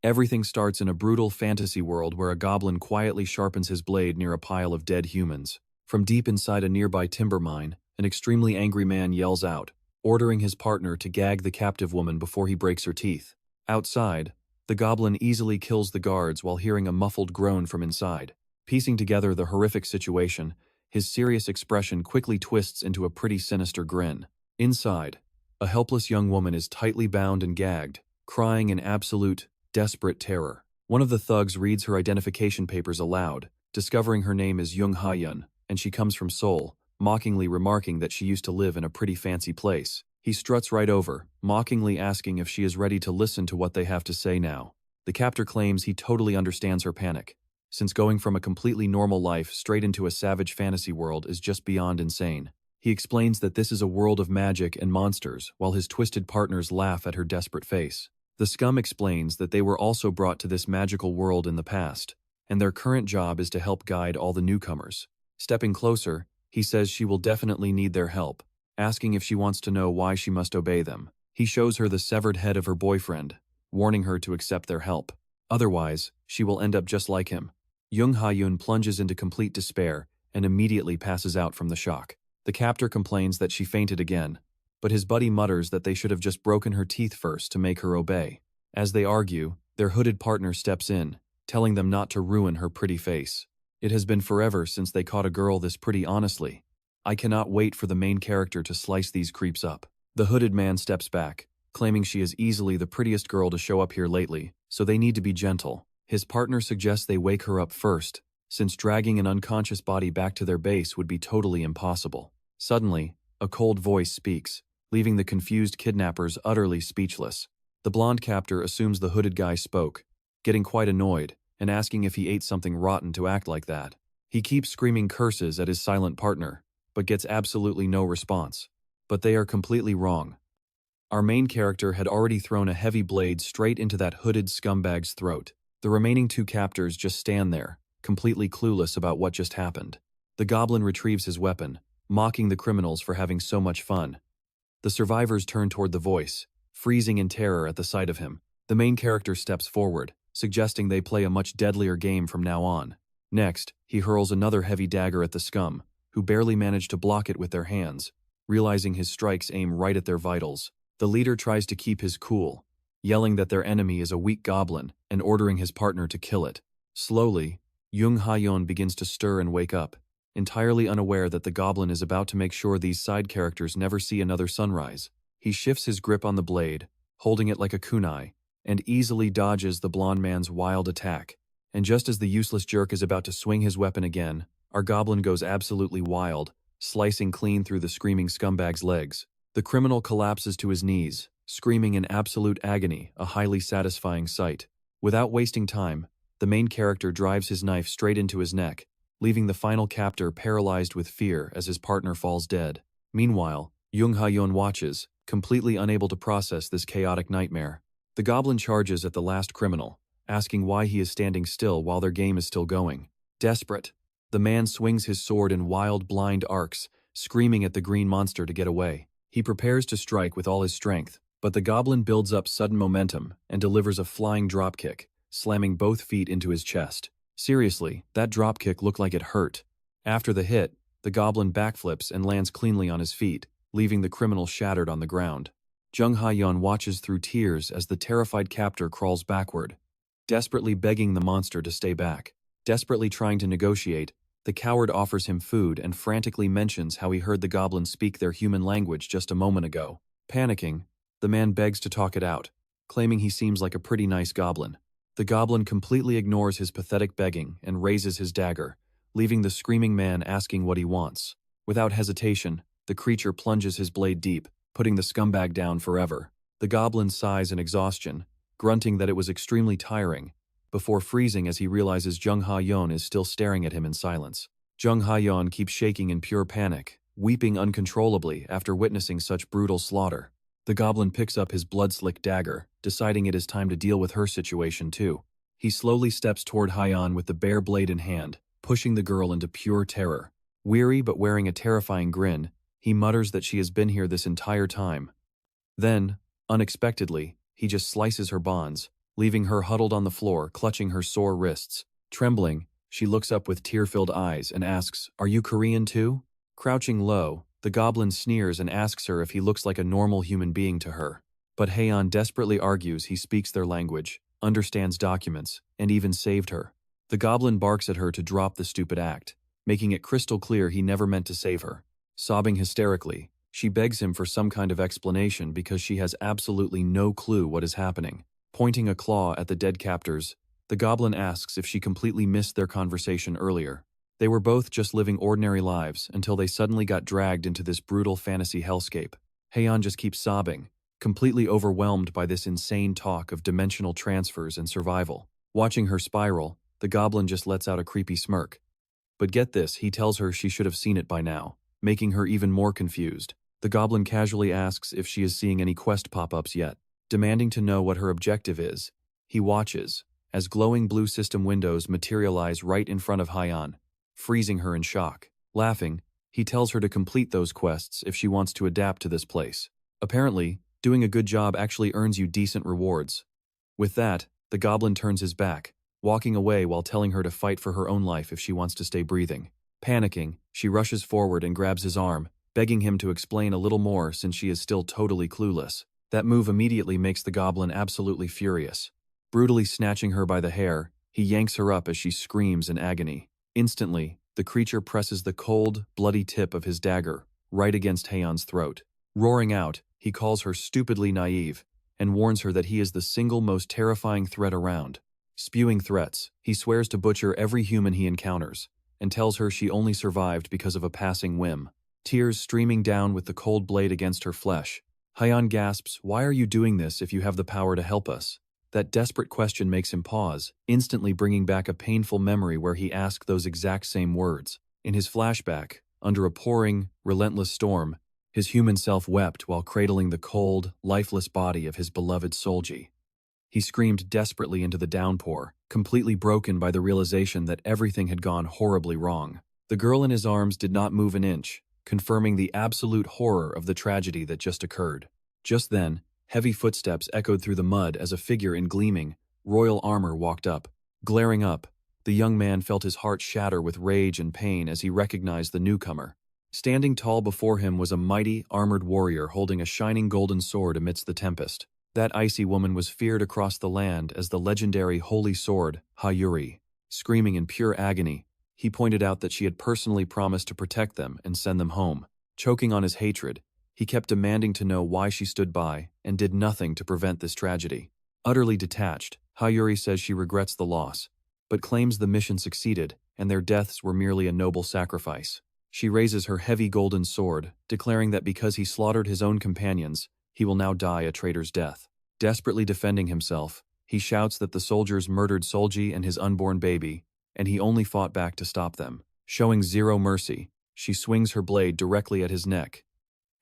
Everything starts in a brutal fantasy world where a goblin quietly sharpens his blade near a pile of dead humans. From deep inside a nearby timber mine, an extremely angry man yells out, ordering his partner to gag the captive woman before he breaks her teeth. Outside, the goblin easily kills the guards while hearing a muffled groan from inside. Piecing together the horrific situation, his serious expression quickly twists into a pretty sinister grin. Inside, a helpless young woman is tightly bound and gagged, crying in absolute, desperate terror. One of the thugs reads her identification papers aloud, discovering her name is Jung Ha-Yun, and she comes from Seoul, mockingly remarking that she used to live in a pretty fancy place. He struts right over, mockingly asking if she is ready to listen to what they have to say now. The captor claims he totally understands her panic, since going from a completely normal life straight into a savage fantasy world is just beyond insane. He explains that this is a world of magic and monsters, while his twisted partners laugh at her desperate face. The scum explains that they were also brought to this magical world in the past, and their current job is to help guide all the newcomers. Stepping closer, he says she will definitely need their help, asking if she wants to know why she must obey them. He shows her the severed head of her boyfriend, warning her to accept their help. Otherwise, she will end up just like him. Jung Ha-Yun plunges into complete despair and immediately passes out from the shock. The captor complains that she fainted again, but his buddy mutters that they should have just broken her teeth first to make her obey. As they argue, their hooded partner steps in, telling them not to ruin her pretty face. It has been forever since they caught a girl this pretty honestly. I cannot wait for the main character to slice these creeps up. The hooded man steps back, claiming she is easily the prettiest girl to show up here lately, so they need to be gentle. His partner suggests they wake her up first, since dragging an unconscious body back to their base would be totally impossible. Suddenly, a cold voice speaks, leaving the confused kidnappers utterly speechless. The blonde captor assumes the hooded guy spoke, getting quite annoyed and asking if he ate something rotten to act like that. He keeps screaming curses at his silent partner, but gets absolutely no response. But they are completely wrong. Our main character had already thrown a heavy blade straight into that hooded scumbag's throat. The remaining two captors just stand there, completely clueless about what just happened. The goblin retrieves his weapon, mocking the criminals for having so much fun. The survivors turn toward the voice, freezing in terror at the sight of him. The main character steps forward, suggesting they play a much deadlier game from now on. Next, he hurls another heavy dagger at the scum, who barely manage to block it with their hands, realizing his strikes aim right at their vitals. The leader tries to keep his cool, yelling that their enemy is a weak goblin and ordering his partner to kill it. Slowly, Jung Ha-Yun begins to stir and wake up, entirely unaware that the goblin is about to make sure these side characters never see another sunrise. He shifts his grip on the blade, holding it like a kunai, and easily dodges the blonde man's wild attack. And just as the useless jerk is about to swing his weapon again, our goblin goes absolutely wild, slicing clean through the screaming scumbag's legs. The criminal collapses to his knees, screaming in absolute agony, a highly satisfying sight. Without wasting time, the main character drives his knife straight into his neck, leaving the final captor paralyzed with fear as his partner falls dead. Meanwhile, Jung Ha-Yun watches, completely unable to process this chaotic nightmare. The goblin charges at the last criminal, asking why he is standing still while their game is still going. Desperate, the man swings his sword in wild, blind arcs, screaming at the green monster to get away. He prepares to strike with all his strength, but the goblin builds up sudden momentum and delivers a flying dropkick, slamming both feet into his chest. Seriously, that dropkick looked like it hurt. After the hit, the goblin backflips and lands cleanly on his feet, leaving the criminal shattered on the ground. Jung Ha-Yun watches through tears as the terrified captor crawls backward, desperately begging the monster to stay back. Desperately trying to negotiate, the coward offers him food and frantically mentions how he heard the goblin speak their human language just a moment ago. Panicking, the man begs to talk it out, claiming he seems like a pretty nice goblin. The goblin completely ignores his pathetic begging and raises his dagger, leaving the screaming man asking what he wants. Without hesitation, the creature plunges his blade deep, putting the scumbag down forever. The goblin sighs in exhaustion, grunting that it was extremely tiring, before freezing as he realizes Jung Ha-Yun is still staring at him in silence. Jung Ha-Yun keeps shaking in pure panic, weeping uncontrollably after witnessing such brutal slaughter. The goblin picks up his blood-slick dagger, deciding it is time to deal with her situation too. He slowly steps toward Ha-Yun with the bare blade in hand, pushing the girl into pure terror. Weary but wearing a terrifying grin, he mutters that she has been here this entire time. Then, unexpectedly, he just slices her bonds, leaving her huddled on the floor, clutching her sore wrists. Trembling, she looks up with tear-filled eyes and asks, "Are you Korean too?" Crouching low, the goblin sneers and asks her if he looks like a normal human being to her. But Ha-Yuri desperately argues he speaks their language, understands documents, and even saved her. The goblin barks at her to drop the stupid act, making it crystal clear he never meant to save her. Sobbing hysterically, she begs him for some kind of explanation because she has absolutely no clue what is happening. Pointing a claw at the dead captors, the goblin asks if she completely missed their conversation earlier. They were both just living ordinary lives until they suddenly got dragged into this brutal fantasy hellscape. Ha-Yuri just keeps sobbing, completely overwhelmed by this insane talk of dimensional transfers and survival. Watching her spiral, the goblin just lets out a creepy smirk. But get this, he tells her she should have seen it by now, making her even more confused. The goblin casually asks if she is seeing any quest pop-ups yet. Demanding to know what her objective is, he watches as glowing blue system windows materialize right in front of Ha-Yuri, freezing her in shock. Laughing, he tells her to complete those quests if she wants to adapt to this place. Apparently, doing a good job actually earns you decent rewards. With that, the goblin turns his back, walking away while telling her to fight for her own life if she wants to stay breathing. Panicking, she rushes forward and grabs his arm, begging him to explain a little more since she is still totally clueless. That move immediately makes the goblin absolutely furious. Brutally snatching her by the hair, he yanks her up as she screams in agony. Instantly, the creature presses the cold, bloody tip of his dagger right against Ha-Yuri's throat. Roaring out, he calls her stupidly naive and warns her that he is the single most terrifying threat around. Spewing threats, he swears to butcher every human he encounters and tells her she only survived because of a passing whim. Tears streaming down with the cold blade against her flesh, Ha-Yuri gasps, "Why are you doing this if you have the power to help us?" That desperate question makes him pause, instantly bringing back a painful memory where he asked those exact same words. In his flashback, under a pouring, relentless storm, his human self wept while cradling the cold, lifeless body of his beloved Seulgi. He screamed desperately into the downpour, completely broken by the realization that everything had gone horribly wrong. The girl in his arms did not move an inch, confirming the absolute horror of the tragedy that just occurred. Just then, heavy footsteps echoed through the mud as a figure in gleaming, royal armor walked up. Glaring up, the young man felt his heart shatter with rage and pain as he recognized the newcomer. Standing tall before him was a mighty, armored warrior holding a shining golden sword amidst the tempest. That icy woman was feared across the land as the legendary holy sword, Ha-Yuri. Screaming in pure agony, he pointed out that she had personally promised to protect them and send them home. Choking on his hatred, he kept demanding to know why she stood by and did nothing to prevent this tragedy. Utterly detached, Ha-Yuri says she regrets the loss, but claims the mission succeeded and their deaths were merely a noble sacrifice. She raises her heavy golden sword, declaring that because he slaughtered his own companions, he will now die a traitor's death. Desperately defending himself, he shouts that the soldiers murdered Seulgi and his unborn baby, and he only fought back to stop them. Showing zero mercy, she swings her blade directly at his neck.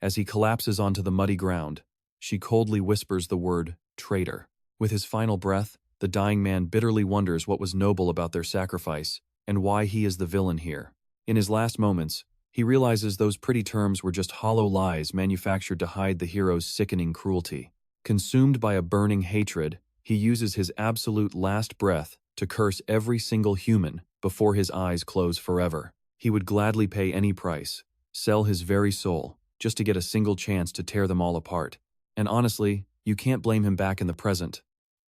As he collapses onto the muddy ground, she coldly whispers the word, "traitor." With his final breath, the dying man bitterly wonders what was noble about their sacrifice and why he is the villain here. In his last moments, he realizes those pretty terms were just hollow lies manufactured to hide the hero's sickening cruelty. Consumed by a burning hatred, he uses his absolute last breath to curse every single human before his eyes close forever. He would gladly pay any price, sell his very soul, just to get a single chance to tear them all apart. And honestly, you can't blame him back in the present.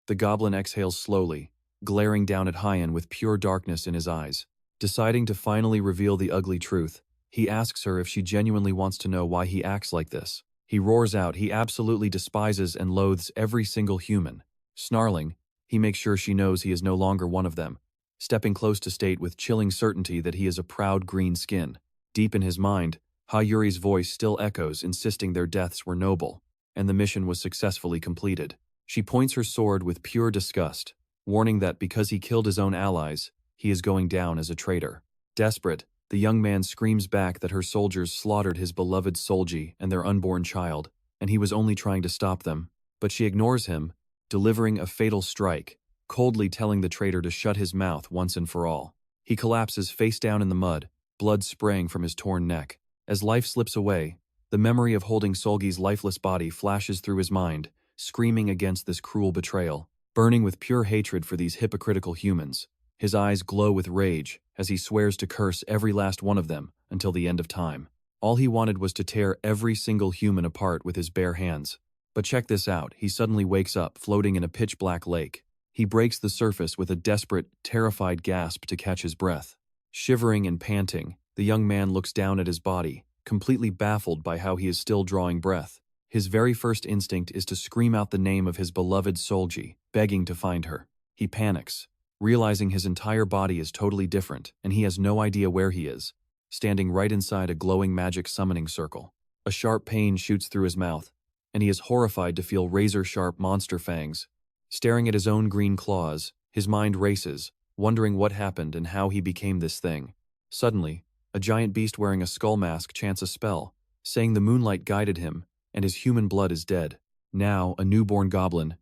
The goblin exhales slowly, glaring down at Ha-Yuri with pure darkness in his eyes. Deciding to finally reveal the ugly truth, he asks her if she genuinely wants to know why he acts like this. He roars out he absolutely despises and loathes every single human. Snarling, he makes sure she knows he is no longer one of them, stepping close to state with chilling certainty that he is a proud green skin. Deep in his mind, Ha-Yuri's voice still echoes, insisting their deaths were noble, and the mission was successfully completed. She points her sword with pure disgust, warning that because he killed his own allies, he is going down as a traitor. Desperate, the young man screams back that her soldiers slaughtered his beloved Seulgi and their unborn child, and he was only trying to stop them. But she ignores him, delivering a fatal strike, coldly telling the traitor to shut his mouth once and for all. He collapses face down in the mud, blood spraying from his torn neck. As life slips away, the memory of holding Seulgi's lifeless body flashes through his mind, screaming against this cruel betrayal. burning with pure hatred for these hypocritical humans. His eyes glow with rage as he swears to curse every last one of them until the end of time. All he wanted was to tear every single human apart with his bare hands. But check this out, he suddenly wakes up floating in a pitch-black lake. He breaks the surface with a desperate, terrified gasp to catch his breath. Shivering and panting, the young man looks down at his body, completely baffled by how he is still drawing breath. His very first instinct is to scream out the name of his beloved Seulgi, begging to find her. He panics, realizing his entire body is totally different and he has no idea where he is, standing right inside a glowing magic summoning circle. A sharp pain shoots through his mouth, and he is horrified to feel razor-sharp monster fangs. Staring at his own green claws, his mind races, wondering what happened and how he became this thing. Suddenly, a giant beast wearing a skull mask chants a spell, saying the moonlight guided him, and his human blood is dead. Now, a newborn goblin.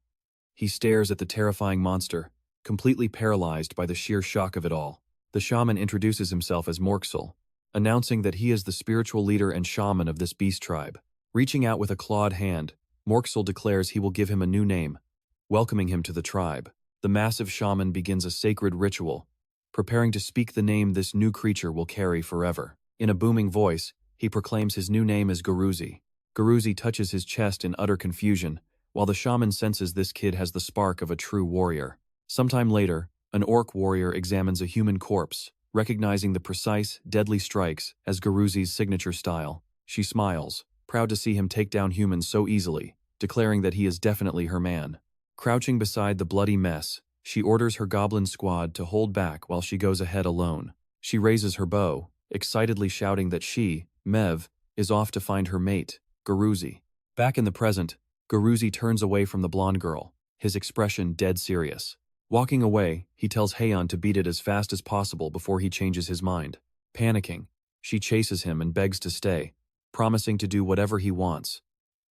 He stares at the terrifying monster, completely paralyzed by the sheer shock of it all. The shaman introduces himself as Morksul, announcing that he is the spiritual leader and shaman of this beast tribe. Reaching out with a clawed hand, Morksul declares he will give him a new name, welcoming him to the tribe. The massive shaman begins a sacred ritual, preparing to speak the name this new creature will carry forever. In a booming voice, he proclaims his new name as Gorouls. Gorouls touches his chest in utter confusion, while the shaman senses this kid has the spark of a true warrior. Sometime later, an orc warrior examines a human corpse, recognizing the precise, deadly strikes as Gorouls' signature style. She smiles, proud to see him take down humans so easily, declaring that he is definitely her man. Crouching beside the bloody mess, she orders her goblin squad to hold back while she goes ahead alone. She raises her bow, excitedly shouting that she, Mev, is off to find her mate, Gorouls. Back in the present, Gorouls turns away from the blonde girl, his expression dead serious. Walking away, he tells Ha-Yuri to beat it as fast as possible before he changes his mind. Panicking, she chases him and begs to stay, promising to do whatever he wants.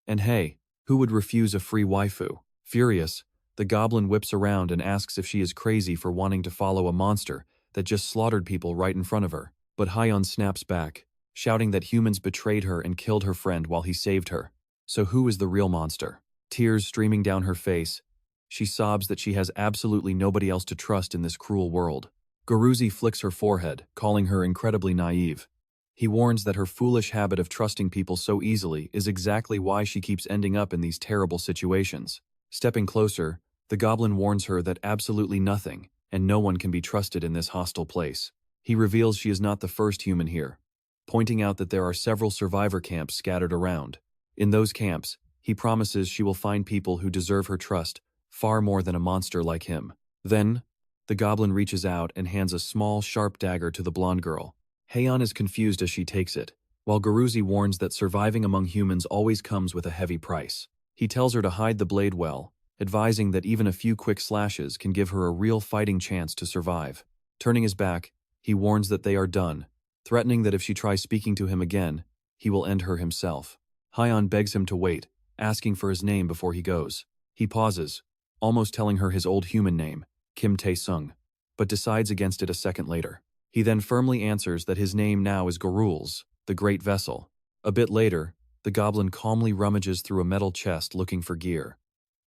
And hey, who would refuse a free waifu? Furious, the goblin whips around and asks if she is crazy for wanting to follow a monster that just slaughtered people right in front of her. But Ha-Yuri snaps back, shouting that humans betrayed her and killed her friend while he saved her. So who is the real monster? Tears streaming down her face, she sobs that she has absolutely nobody else to trust in this cruel world. Gorouls flicks her forehead, calling her incredibly naive. He warns that her foolish habit of trusting people so easily is exactly why she keeps ending up in these terrible situations. Stepping closer, the goblin warns her that absolutely nothing and no one can be trusted in this hostile place. He reveals she is not the first human here, pointing out that there are several survivor camps scattered around. In those camps, he promises she will find people who deserve her trust far more than a monster like him. Then, the goblin reaches out and hands a small, sharp dagger to the blonde girl. Ha-Yuri is confused as she takes it, while Gorouls warns that surviving among humans always comes with a heavy price. He tells her to hide the blade well, advising that even a few quick slashes can give her a real fighting chance to survive. Turning his back, he warns that they are done, threatening that if she tries speaking to him again, he will end her himself. Ha-Yuri begs him to wait, asking for his name before he goes. He pauses, almost telling her his old human name, Kim Tae-sung, but decides against it a second later. He then firmly answers that his name now is Gorouls, the Great Vessel. A bit later, the goblin calmly rummages through a metal chest looking for gear.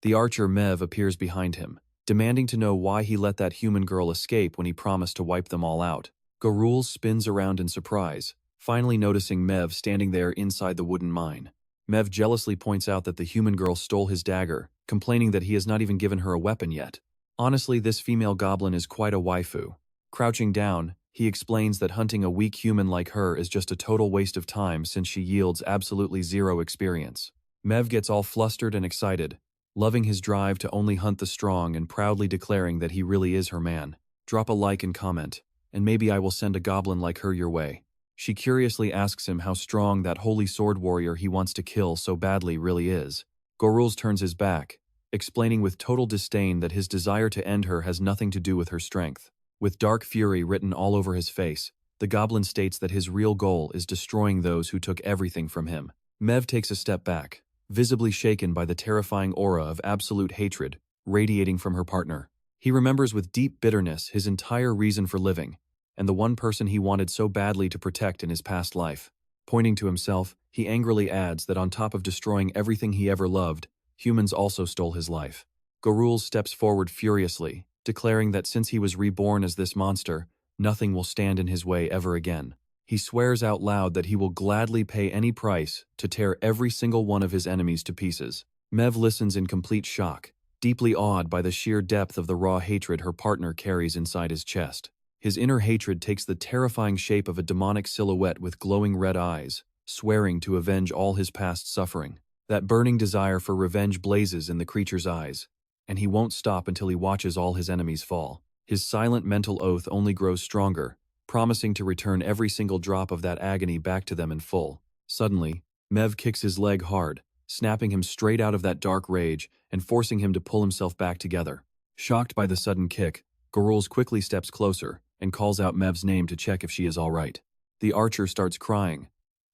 The archer Mev appears behind him, demanding to know why he let that human girl escape when he promised to wipe them all out. Gorouls spins around in surprise, finally noticing Mev standing there inside the wooden mine. Mev jealously points out that the human girl stole his dagger, complaining that he has not even given her a weapon yet. Honestly, this female goblin is quite a waifu. Crouching down, he explains that hunting a weak human like her is just a total waste of time since she yields absolutely zero experience. Mev gets all flustered and excited, loving his drive to only hunt the strong and proudly declaring that he really is her man. Drop a like and comment, and maybe I will send a goblin like her your way. She curiously asks him how strong that holy sword warrior he wants to kill so badly really is. Gorouls turns his back, explaining with total disdain that his desire to end her has nothing to do with her strength. With dark fury written all over his face, the goblin states that his real goal is destroying those who took everything from him. Mev takes a step back, visibly shaken by the terrifying aura of absolute hatred radiating from her partner. He remembers with deep bitterness his entire reason for living, and the one person he wanted so badly to protect in his past life. Pointing to himself, he angrily adds that on top of destroying everything he ever loved, humans also stole his life. Gorouls steps forward furiously, declaring that since he was reborn as this monster, nothing will stand in his way ever again. He swears out loud that he will gladly pay any price to tear every single one of his enemies to pieces. Mev listens in complete shock, deeply awed by the sheer depth of the raw hatred her partner carries inside his chest. His inner hatred takes the terrifying shape of a demonic silhouette with glowing red eyes, swearing to avenge all his past suffering. That burning desire for revenge blazes in the creature's eyes, and he won't stop until he watches all his enemies fall. His silent mental oath only grows stronger, promising to return every single drop of that agony back to them in full. Suddenly, Mev kicks his leg hard, snapping him straight out of that dark rage and forcing him to pull himself back together. Shocked by the sudden kick, Gorouls quickly steps closer and calls out Mev's name to check if she is all right. The archer starts crying,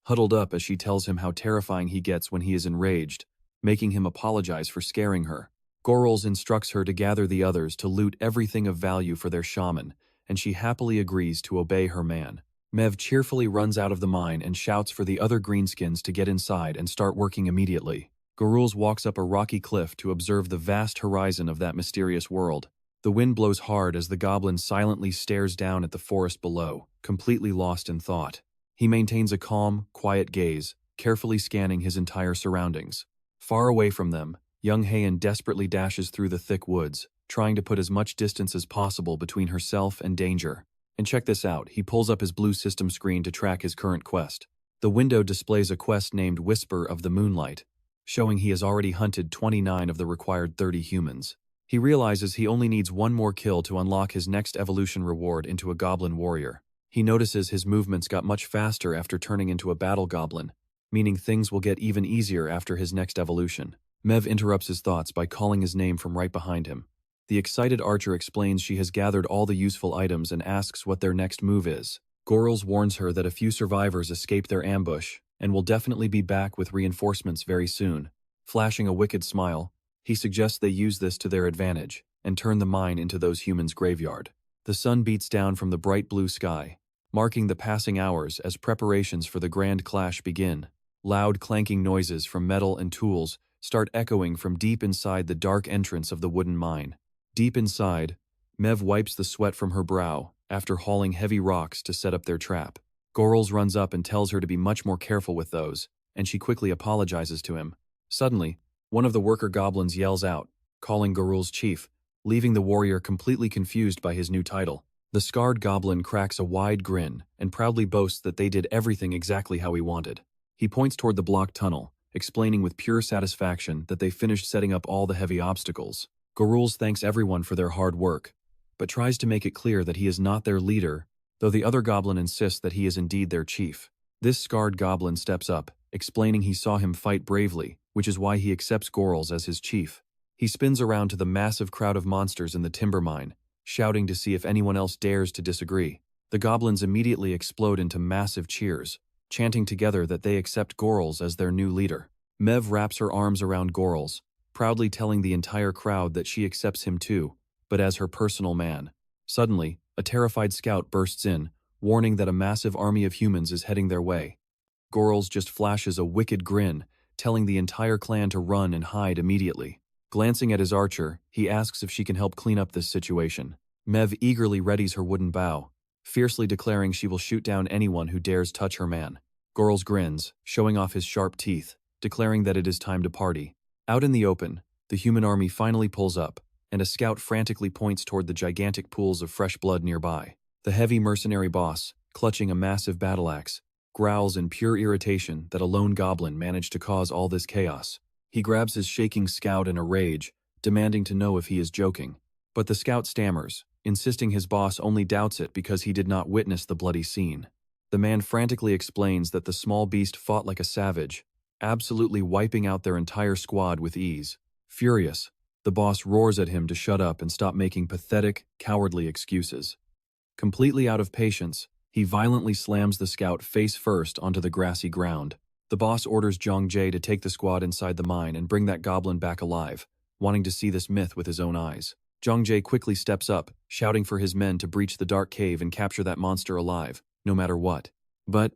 huddled up as she tells him how terrifying he gets when he is enraged, making him apologize for scaring her. Gorouls instructs her to gather the others to loot everything of value for their shaman, and she happily agrees to obey her man. Mev cheerfully runs out of the mine and shouts for the other greenskins to get inside and start working immediately. Gorouls walks up a rocky cliff to observe the vast horizon of that mysterious world. The wind blows hard as the goblin silently stares down at the forest below, completely lost in thought. He maintains a calm, quiet gaze, carefully scanning his entire surroundings. Far away from them, young Heian desperately dashes through the thick woods, trying to put as much distance as possible between herself and danger. And check this out, he pulls up his blue system screen to track his current quest. The window displays a quest named Whisper of the Moonlight, showing he has already hunted 29 of the required 30 humans. He realizes he only needs one more kill to unlock his next evolution reward into a goblin warrior. He notices his movements got much faster after turning into a battle goblin, meaning things will get even easier after his next evolution. Mev interrupts his thoughts by calling his name from right behind him. The excited archer explains she has gathered all the useful items and asks what their next move is. Gorouls warns her that a few survivors escaped their ambush and will definitely be back with reinforcements very soon. Flashing a wicked smile, he suggests they use this to their advantage and turn the mine into those humans' graveyard. The sun beats down from the bright blue sky, marking the passing hours as preparations for the grand clash begin. Loud clanking noises from metal and tools start echoing from deep inside the dark entrance of the wooden mine. Deep inside, Mev wipes the sweat from her brow after hauling heavy rocks to set up their trap. Gorouls runs up and tells her to be much more careful with those, and she quickly apologizes to him. Suddenly, one of the worker goblins yells out, calling Gorouls chief, leaving the warrior completely confused by his new title. The scarred goblin cracks a wide grin and proudly boasts that they did everything exactly how he wanted. He points toward the blocked tunnel, explaining with pure satisfaction that they finished setting up all the heavy obstacles. Gorouls thanks everyone for their hard work, but tries to make it clear that he is not their leader, though the other goblin insists that he is indeed their chief. This scarred goblin steps up, explaining he saw him fight bravely, which is why he accepts Gorouls as his chief. He spins around to the massive crowd of monsters in the timber mine, shouting to see if anyone else dares to disagree. The goblins immediately explode into massive cheers, chanting together that they accept Gorouls as their new leader. Mev wraps her arms around Gorouls, proudly telling the entire crowd that she accepts him too, but as her personal man. Suddenly, a terrified scout bursts in, warning that a massive army of humans is heading their way. Gorouls just flashes a wicked grin, telling the entire clan to run and hide immediately. Glancing at his archer, he asks if she can help clean up this situation. Mev eagerly readies her wooden bow, fiercely declaring she will shoot down anyone who dares touch her man. Gorouls grins, showing off his sharp teeth, declaring that it is time to party. Out in the open, the human army finally pulls up, and a scout frantically points toward the gigantic pools of fresh blood nearby. The heavy mercenary boss, clutching a massive battle axe, growls in pure irritation that a lone goblin managed to cause all this chaos. He grabs his shaking scout in a rage, demanding to know if he is joking. But the scout stammers, insisting his boss only doubts it because he did not witness the bloody scene. The man frantically explains that the small beast fought like a savage, absolutely wiping out their entire squad with ease. Furious, the boss roars at him to shut up and stop making pathetic, cowardly excuses. Completely out of patience, he violently slams the scout face first onto the grassy ground. The boss orders Zhang Jie to take the squad inside the mine and bring that goblin back alive, wanting to see this myth with his own eyes. Zhang Jie quickly steps up, shouting for his men to breach the dark cave and capture that monster alive, no matter what. But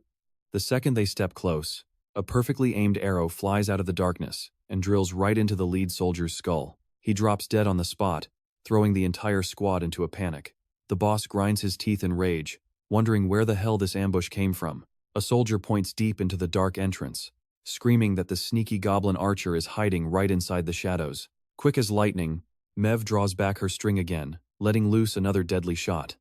the second they step close, a perfectly aimed arrow flies out of the darkness and drills right into the lead soldier's skull. He drops dead on the spot, throwing the entire squad into a panic. The boss grinds his teeth in rage, wondering where the hell this ambush came from. A soldier points deep into the dark entrance, screaming that the sneaky goblin archer is hiding right inside the shadows. Quick as lightning, Mev draws back her string again, letting loose another deadly shot.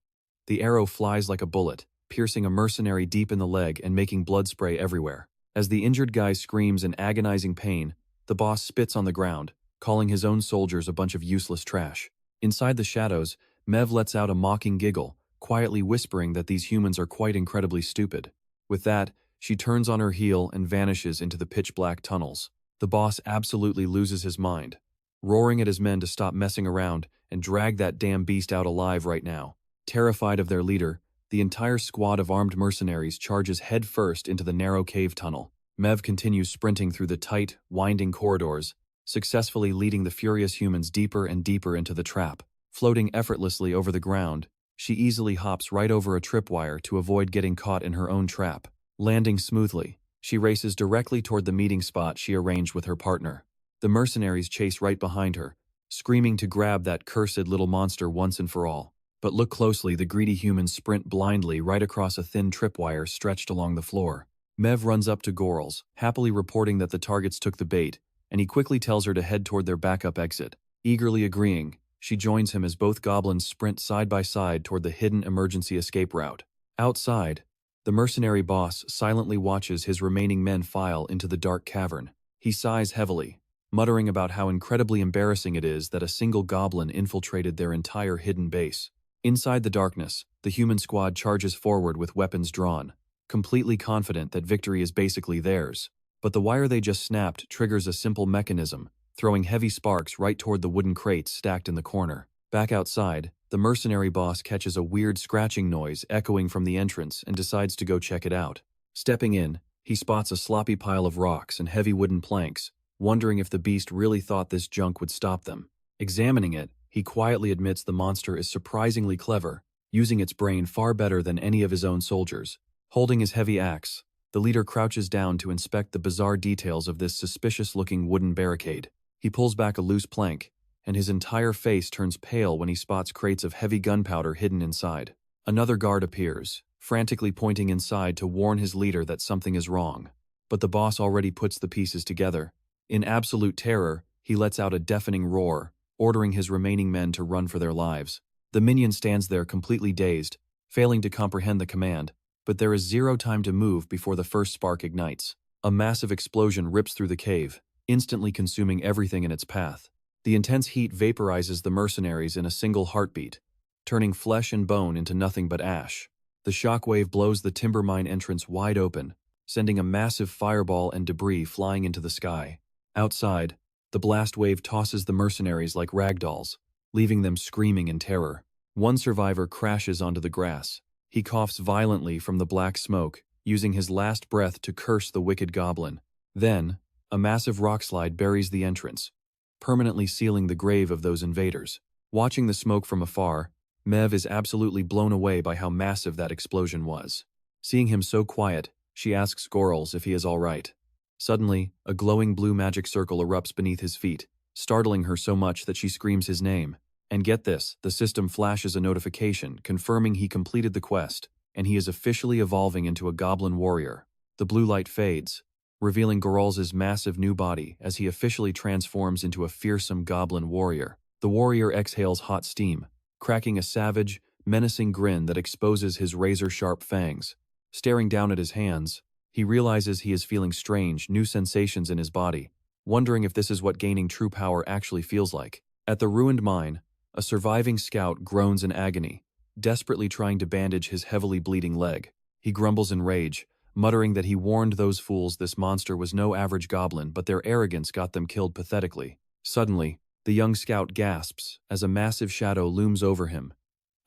The arrow flies like a bullet, piercing a mercenary deep in the leg and making blood spray everywhere. As the injured guy screams in agonizing pain, the boss spits on the ground, calling his own soldiers a bunch of useless trash. Inside the shadows, Mev lets out a mocking giggle, quietly whispering that these humans are quite incredibly stupid. With that, she turns on her heel and vanishes into the pitch-black tunnels. The boss absolutely loses his mind, roaring at his men to stop messing around and drag that damn beast out alive right now. Terrified of their leader, the entire squad of armed mercenaries charges headfirst into the narrow cave tunnel. Mev continues sprinting through the tight, winding corridors, successfully leading the furious humans deeper and deeper into the trap. Floating effortlessly over the ground, she easily hops right over a tripwire to avoid getting caught in her own trap. Landing smoothly, she races directly toward the meeting spot she arranged with her partner. The mercenaries chase right behind her, screaming to grab that cursed little monster once and for all. But look closely, the greedy humans sprint blindly right across a thin tripwire stretched along the floor. Mev runs up to Gorouls, happily reporting that the targets took the bait, and he quickly tells her to head toward their backup exit. Eagerly agreeing, she joins him as both goblins sprint side by side toward the hidden emergency escape route. Outside, the mercenary boss silently watches his remaining men file into the dark cavern. He sighs heavily, muttering about how incredibly embarrassing it is that a single goblin infiltrated their entire hidden base. Inside the darkness, the human squad charges forward with weapons drawn, completely confident that victory is basically theirs. But the wire they just snapped triggers a simple mechanism, throwing heavy sparks right toward the wooden crates stacked in the corner. Back outside, the mercenary boss catches a weird scratching noise echoing from the entrance and decides to go check it out. Stepping in, he spots a sloppy pile of rocks and heavy wooden planks, wondering if the beast really thought this junk would stop them. Examining it, he quietly admits the monster is surprisingly clever, using its brain far better than any of his own soldiers. Holding his heavy axe, the leader crouches down to inspect the bizarre details of this suspicious-looking wooden barricade. He pulls back a loose plank, and his entire face turns pale when he spots crates of heavy gunpowder hidden inside. Another guard appears, frantically pointing inside to warn his leader that something is wrong. But the boss already puts the pieces together. In absolute terror, he lets out a deafening roar, ordering his remaining men to run for their lives. The minion stands there completely dazed, failing to comprehend the command, but there is zero time to move before the first spark ignites. A massive explosion rips through the cave, instantly consuming everything in its path. The intense heat vaporizes the mercenaries in a single heartbeat, turning flesh and bone into nothing but ash. The shockwave blows the timber mine entrance wide open, sending a massive fireball and debris flying into the sky. Outside, the blast wave tosses the mercenaries like ragdolls, leaving them screaming in terror. One survivor crashes onto the grass. He coughs violently from the black smoke, using his last breath to curse the wicked goblin. Then, a massive rockslide buries the entrance, permanently sealing the grave of those invaders. Watching the smoke from afar, Mev is absolutely blown away by how massive that explosion was. Seeing him so quiet, she asks Gorouls if he is all right. Suddenly, a glowing blue magic circle erupts beneath his feet, startling her so much that she screams his name. And get this, the system flashes a notification confirming he completed the quest, and he is officially evolving into a goblin warrior. The blue light fades, revealing Gorouls' massive new body as he officially transforms into a fearsome goblin warrior. The warrior exhales hot steam, cracking a savage, menacing grin that exposes his razor-sharp fangs. Staring down at his hands, he realizes he is feeling strange, new sensations in his body, wondering if this is what gaining true power actually feels like. At the ruined mine, a surviving scout groans in agony, desperately trying to bandage his heavily bleeding leg. He grumbles in rage, muttering that he warned those fools this monster was no average goblin, but their arrogance got them killed pathetically. Suddenly, the young scout gasps as a massive shadow looms over him,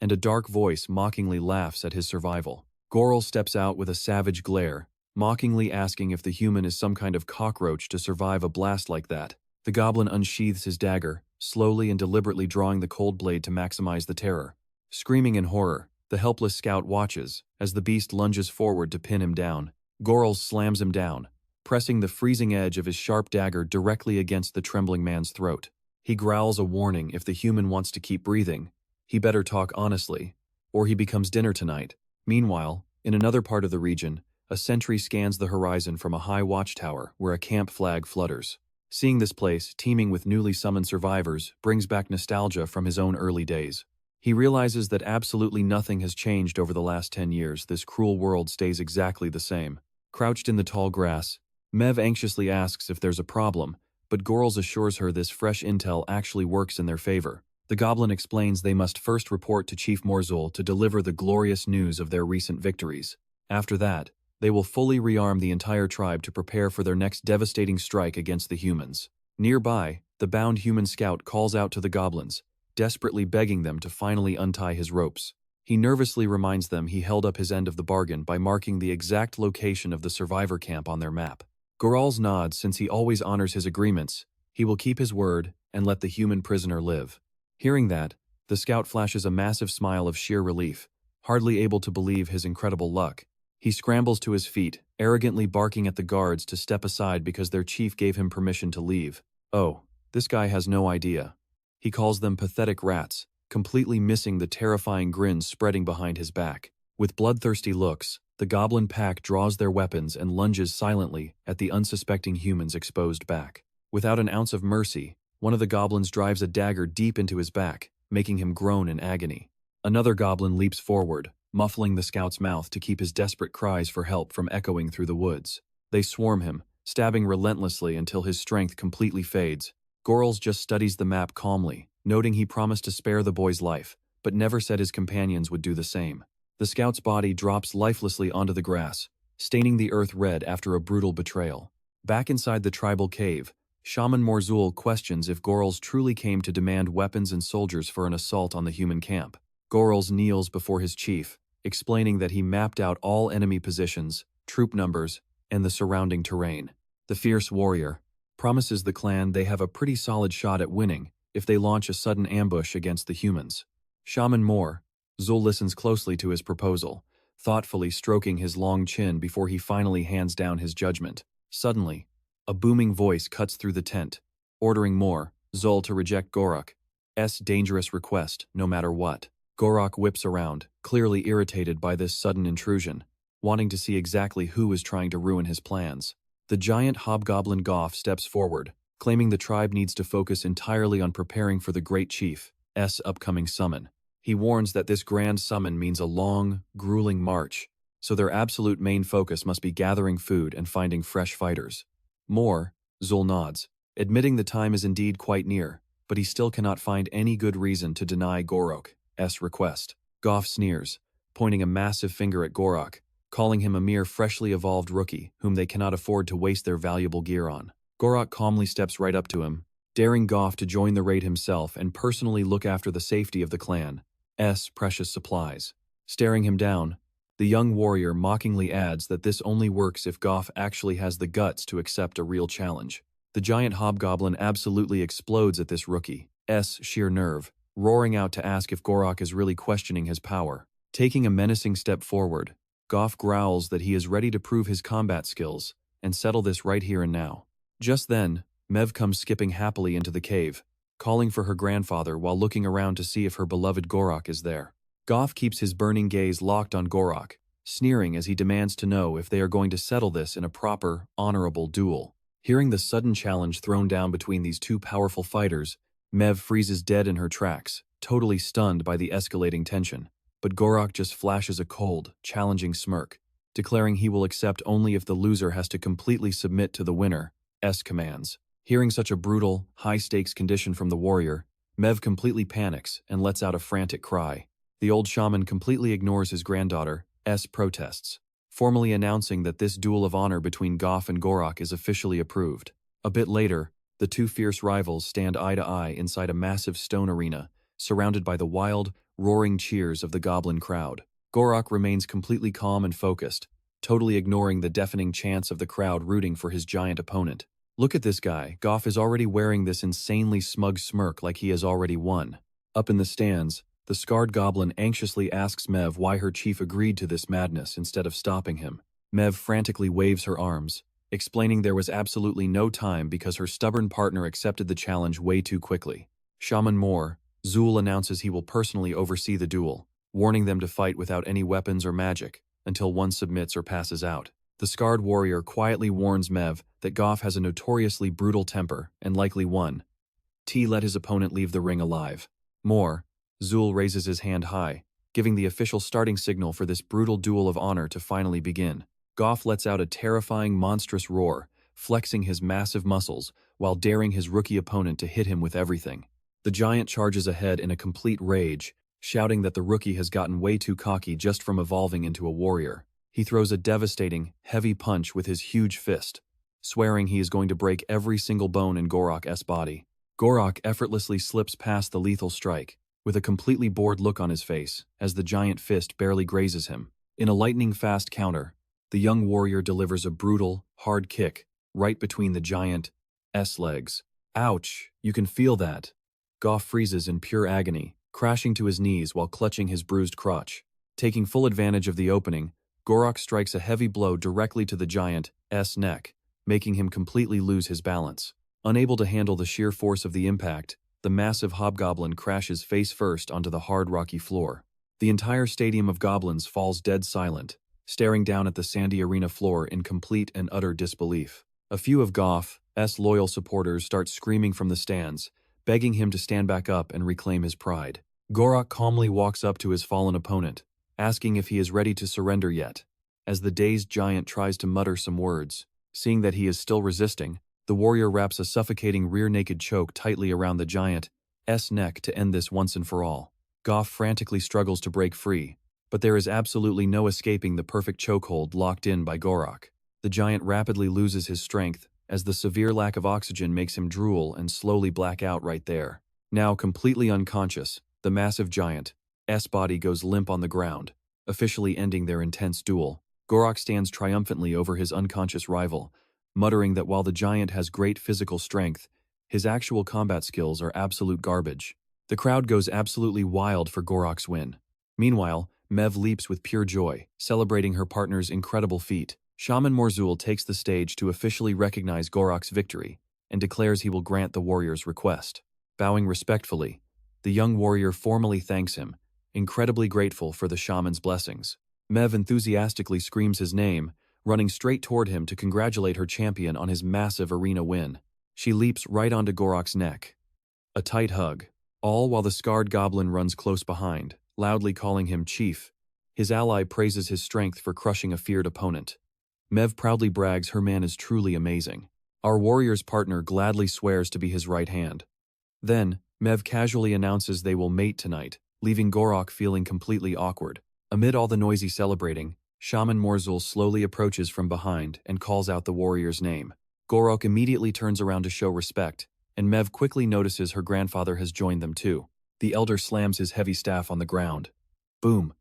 and a dark voice mockingly laughs at his survival. Gorouls steps out with a savage glare, mockingly asking if the human is some kind of cockroach to survive a blast like that. The goblin unsheathes his dagger, slowly and deliberately drawing the cold blade to maximize the terror. Screaming in horror, the helpless scout watches as the beast lunges forward to pin him down. Gorouls slams him down, pressing the freezing edge of his sharp dagger directly against the trembling man's throat. He growls a warning if the human wants to keep breathing. He better talk honestly, or he becomes dinner tonight. Meanwhile, in another part of the region, a sentry scans the horizon from a high watchtower where a camp flag flutters. Seeing this place, teeming with newly summoned survivors, brings back nostalgia from his own early days. He realizes that absolutely nothing has changed over the last 10 years. This cruel world stays exactly the same. Crouched in the tall grass, Mev anxiously asks if there's a problem, but Gorouls assures her this fresh intel actually works in their favor. The goblin explains they must first report to Chief Morzul to deliver the glorious news of their recent victories. After that, they will fully rearm the entire tribe to prepare for their next devastating strike against the humans. Nearby, the bound human scout calls out to the goblins, desperately begging them to finally untie his ropes. He nervously reminds them he held up his end of the bargain by marking the exact location of the survivor camp on their map. Gorouls nods since he always honors his agreements. He will keep his word and let the human prisoner live. Hearing that, the scout flashes a massive smile of sheer relief, hardly able to believe his incredible luck. He scrambles to his feet, arrogantly barking at the guards to step aside because their chief gave him permission to leave. Oh, this guy has no idea. He calls them pathetic rats, completely missing the terrifying grin spreading behind his back. With bloodthirsty looks, the goblin pack draws their weapons and lunges silently at the unsuspecting human's exposed back. Without an ounce of mercy, one of the goblins drives a dagger deep into his back, making him groan in agony. Another goblin leaps forward, muffling the scout's mouth to keep his desperate cries for help from echoing through the woods. They swarm him, stabbing relentlessly until his strength completely fades. Gorouls just studies the map calmly, noting he promised to spare the boy's life, but never said his companions would do the same. The scout's body drops lifelessly onto the grass, staining the earth red after a brutal betrayal. Back inside the tribal cave, Shaman Morzul questions if Gorouls truly came to demand weapons and soldiers for an assault on the human camp. Gorouls kneels before his chief, explaining that he mapped out all enemy positions, troop numbers, and the surrounding terrain. The fierce warrior promises the clan they have a pretty solid shot at winning if they launch a sudden ambush against the humans. Shaman Morzul listens closely to his proposal, thoughtfully stroking his long chin before he finally hands down his judgment. Suddenly, a booming voice cuts through the tent, ordering Morzul to reject Gorouls' dangerous request, no matter what. Gorouls whips around, clearly irritated by this sudden intrusion, wanting to see exactly who is trying to ruin his plans. The giant hobgoblin Goff steps forward, claiming the tribe needs to focus entirely on preparing for the Great Chief's upcoming summon. He warns that this grand summon means a long, grueling march, so their absolute main focus must be gathering food and finding fresh fighters. Morzul nods, admitting the time is indeed quite near, but he still cannot find any good reason to deny Gorouls' request. Goff sneers, pointing a massive finger at Gorouls, calling him a mere freshly evolved rookie whom they cannot afford to waste their valuable gear on. Gorouls calmly steps right up to him, daring Goff to join the raid himself and personally look after the safety of the clan's precious supplies. Staring him down, the young warrior mockingly adds that this only works if Goff actually has the guts to accept a real challenge. The giant hobgoblin absolutely explodes at this rookie's sheer nerve, roaring out to ask if Gorouls is really questioning his power. Taking a menacing step forward, Goff growls that he is ready to prove his combat skills and settle this right here and now. Just then, Mev comes skipping happily into the cave, calling for her grandfather while looking around to see if her beloved Gorouls is there. Goff keeps his burning gaze locked on Gorouls, sneering as he demands to know if they are going to settle this in a proper, honorable duel. Hearing the sudden challenge thrown down between these two powerful fighters, Mev freezes dead in her tracks, totally stunned by the escalating tension. But Gorouls just flashes a cold, challenging smirk, declaring he will accept only if the loser has to completely submit to the winner's commands. Hearing such a brutal, high-stakes condition from the warrior, Mev completely panics and lets out a frantic cry. The old shaman completely ignores his granddaughter's protests, formally announcing that this duel of honor between Goff and Gorouls is officially approved. A bit later, the two fierce rivals stand eye to eye inside a massive stone arena, surrounded by the wild, roaring cheers of the goblin crowd. Gorouls remains completely calm and focused, totally ignoring the deafening chants of the crowd rooting for his giant opponent. Look at this guy. Goff is already wearing this insanely smug smirk like he has already won. Up in the stands, the scarred goblin anxiously asks Mev why her chief agreed to this madness instead of stopping him. Mev frantically waves her arms, explaining there was absolutely no time because her stubborn partner accepted the challenge way too quickly. Shaman Moore, Zul announces he will personally oversee the duel, warning them to fight without any weapons or magic, until one submits or passes out. The scarred warrior quietly warns Mev that Goff has a notoriously brutal temper and likely won. T let his opponent leave the ring alive. More, Zul raises his hand high, giving the official starting signal for this brutal duel of honor to finally begin. Goff lets out a terrifying, monstrous roar, flexing his massive muscles while daring his rookie opponent to hit him with everything. The giant charges ahead in a complete rage, shouting that the rookie has gotten way too cocky just from evolving into a warrior. He throws a devastating, heavy punch with his huge fist, swearing he is going to break every single bone in Gorouls' body. Gorouls effortlessly slips past the lethal strike, with a completely bored look on his face, as the giant fist barely grazes him. In a lightning-fast counter, the young warrior delivers a brutal, hard kick right between the giant's legs. Ouch, you can feel that. Goff freezes in pure agony, crashing to his knees while clutching his bruised crotch. Taking full advantage of the opening, Gorouls strikes a heavy blow directly to the giant's neck, making him completely lose his balance. Unable to handle the sheer force of the impact, the massive hobgoblin crashes face first onto the hard rocky floor. The entire stadium of goblins falls dead silent, staring down at the sandy arena floor in complete and utter disbelief. A few of Goff's loyal supporters start screaming from the stands, begging him to stand back up and reclaim his pride. Gorouls calmly walks up to his fallen opponent, asking if he is ready to surrender yet. As the dazed giant tries to mutter some words, seeing that he is still resisting, the warrior wraps a suffocating rear-naked choke tightly around the giant's neck to end this once and for all. Goff frantically struggles to break free, but there is absolutely no escaping the perfect chokehold locked in by Gorouls. The giant rapidly loses his strength, as the severe lack of oxygen makes him drool and slowly black out right there. Now completely unconscious, the massive giant's body goes limp on the ground, officially ending their intense duel. Gorouls stands triumphantly over his unconscious rival, muttering that while the giant has great physical strength, his actual combat skills are absolute garbage. The crowd goes absolutely wild for Gorouls' win. Meanwhile, Mev leaps with pure joy, celebrating her partner's incredible feat. Shaman Morzul takes the stage to officially recognize Gorouls' victory and declares he will grant the warrior's request. Bowing respectfully, the young warrior formally thanks him, incredibly grateful for the shaman's blessings. Mev enthusiastically screams his name, running straight toward him to congratulate her champion on his massive arena win. She leaps right onto Gorouls' neck. A tight hug, all while the scarred goblin runs close behind, loudly calling him Chief. His ally praises his strength for crushing a feared opponent. Mev proudly brags her man is truly amazing. Our warrior's partner gladly swears to be his right hand. Then, Mev casually announces they will mate tonight, leaving Gorouls feeling completely awkward. Amid all the noisy celebrating, Shaman Morzul slowly approaches from behind and calls out the warrior's name. Gorouls immediately turns around to show respect, and Mev quickly notices her grandfather has joined them too. The elder slams his heavy staff on the ground. Boom!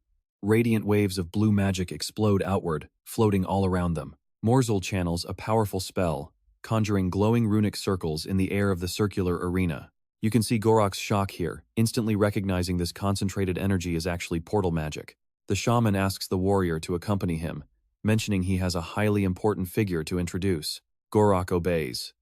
Radiant waves of blue magic explode outward, floating all around them. Morzul channels a powerful spell, conjuring glowing runic circles in the air of the circular arena. You can see Gorouls' shock here, instantly recognizing this concentrated energy is actually portal magic. The shaman asks the warrior to accompany him, mentioning he has a highly important figure to introduce. Gorouls obeys.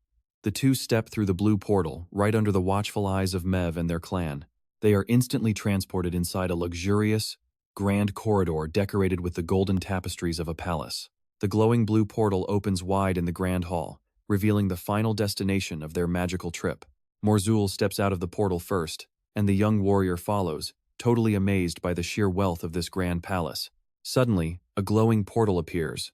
The two step through the blue portal, right under the watchful eyes of Mev and their clan. They are instantly transported inside a luxurious, grand corridor decorated with the golden tapestries of a palace. The glowing blue portal opens wide in the grand hall, revealing the final destination of their magical trip. Morzul steps out of the portal first, and the young warrior follows, totally amazed by the sheer wealth of this grand palace. Suddenly, a glowing portal appears.